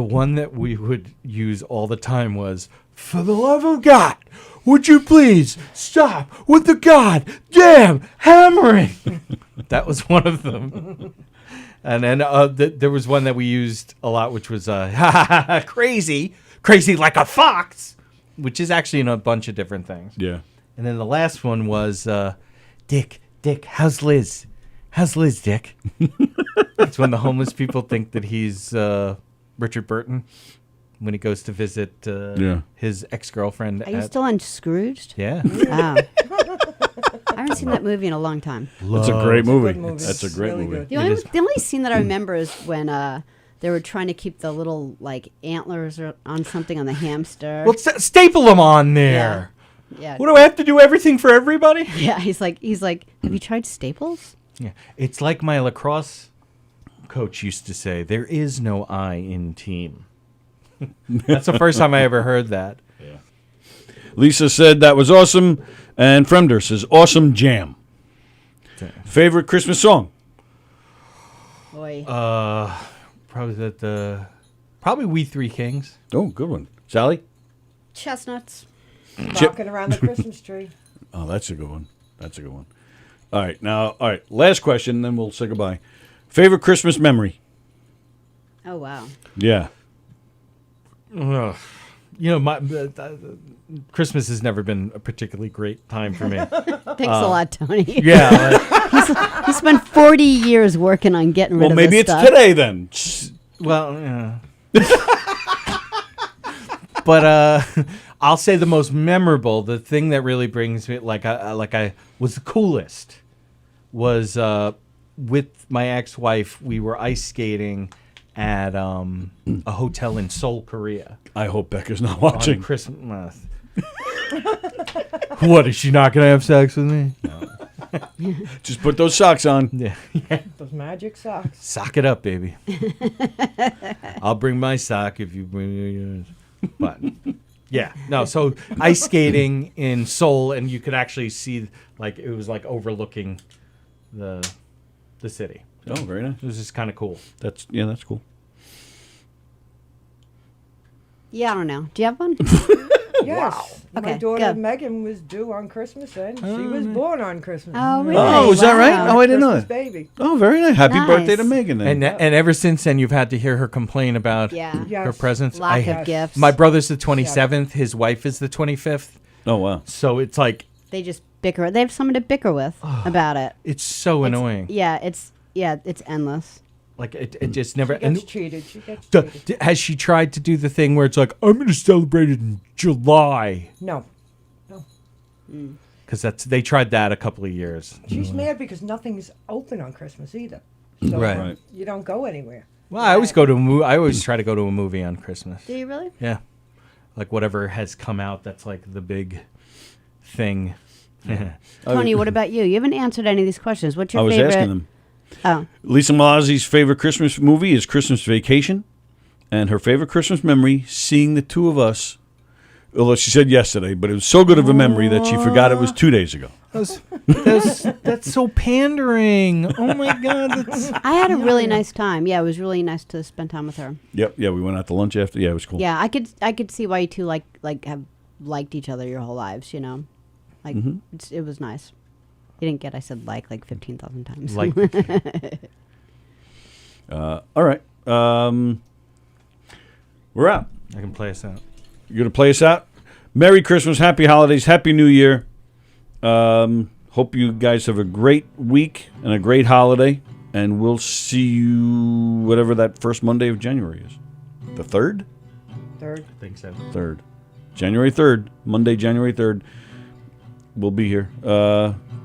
one that we would use all the time was, "For the love of God, would you please stop with the goddamn hammering?" That was one of them. And then there was one that we used a lot, which was crazy like a fox, which is actually in a bunch of different things. Yeah. And then the last one was, Dick, how's Liz? How's Liz, Dick? It's when the homeless people think that he's Richard Burton when he goes to visit his ex-girlfriend. Are you still on Scrooged? Yeah. Wow. I haven't seen that movie in a long time. That's a great movie. movie. That's a great Really movie. good. The only scene that I remember is when they were trying to keep the little like antlers on something on the hamster. Well, staple them on there. Yeah. What do I have to do? Everything for everybody? Yeah. He's like, have you tried Staples? Yeah. It's like my lacrosse coach used to say, there is no I in team. That's the first time I ever heard that. Yeah. Lisa said that was awesome. And Fremder says, awesome jam. Favorite Christmas song? Boy. Probably We Three Kings. Oh, good one. Sally? Chestnuts. Rocking around the Christmas tree. Oh, that's a good one. That's a good one. All right. Last question, then we'll say goodbye. Favorite Christmas memory? Oh, wow. Yeah. Ugh. You know, Christmas has never been a particularly great time for me. Thanks a lot, Tony. Yeah. He He spent 40 years working on getting rid Well, of maybe this it's stuff. today then. Well, yeah. But I'll say the most memorable, the thing that really brings me, I was the coolest, was with my ex-wife. We were ice skating at a hotel in Seoul, Korea. I hope Becca's not watching. On Christmas. What, is she not going to have sex with me? No. Just put those socks on. Yeah. Those magic socks. Sock it up, baby. I'll bring my sock if you bring yours. But yeah, no. So ice skating in Seoul, and you could actually see it was like overlooking the city. Oh, very nice. It was just kind of cool. That's cool. Yeah, I don't know. Do you have one? Yes. My Okay, daughter go. Megan was due on Christmas, and she was born on Christmas. Oh, really? Oh, is that right? Oh, I didn't know Christmas that. baby. Oh, very nice. Happy Nice. birthday to Megan then. And ever since then, you've had to hear her complain about Yeah. her Yes. presents. Lack of gifts. My brother's the 27th. His wife is the 25th. Oh, wow. So it's like They just bicker. They have someone to bicker with about it. it's so annoying. Yeah, it's endless. Like it just never. She gets cheated. She gets D- cheated. has she tried to do the thing where it's like, I'm going to celebrate it in July? No. Because they tried that a couple of years. She's mad because nothing's open on Christmas either. So Right. you don't go anywhere. Well, I always go to a movie. I always try to go to a movie on Christmas. Do you really? Yeah, like whatever has come out. That's like the big thing. Tony, what about you? You haven't answered any of these questions. What's your I was favorite? asking them. Oh, Lisa Malazzi's favorite Christmas movie is Christmas Vacation, and her favorite Christmas memory, seeing the two of us. Although she said yesterday, but it was so good of a memory that she forgot it was 2 days ago. That's so pandering. Oh my God. I had a really nice time. Yeah, it was really nice to spend time with her. Yep. Yeah, we went out to lunch after. Yeah, it was cool. Yeah, I could see why you two have liked each other your whole lives. You know, like it was nice. You didn't get I said like 15,000 times. Like. All right. We're out. I can play us out. You're going to play us out? Merry Christmas, Happy Holidays, Happy New Year. Hope you guys have a great week and a great holiday. And we'll see you whatever that first Monday of January is. The 3rd? Third. I think so. 3rd. January 3rd. Monday, January 3rd. We'll be here.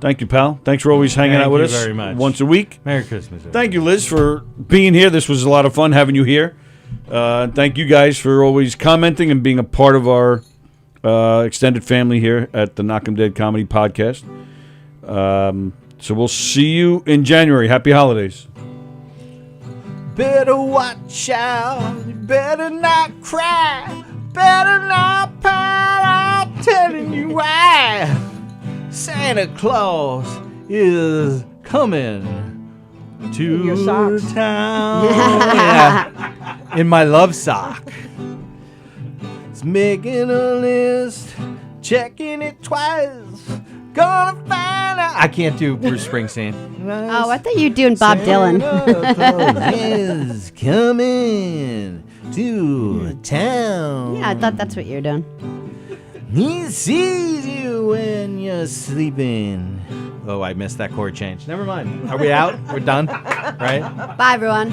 Thank you, pal. Thanks for always hanging out with us. Thank you very much. Once a week. Merry Christmas. Thank you, Liz, for being here. This was a lot of fun having you here. Thank you guys for always commenting and being a part of our extended family here at the Knockem Dead Comedy Podcast. So we'll see you in January. Happy holidays. Better watch out. You better not cry. Better not pout. I'm telling you why. Santa Claus is coming to Your socks. town. Yeah. In my love sock. It's making a list, checking it twice. Gonna find out. I can't do Bruce Springsteen. Oh, I thought you were doing Bob Dylan. Santa Claus is coming to town. Yeah, I thought that's what you're doing. He sees you when you're sleeping. Oh, I missed that chord change. Never mind. Are we out? We're done? Right? Bye, everyone.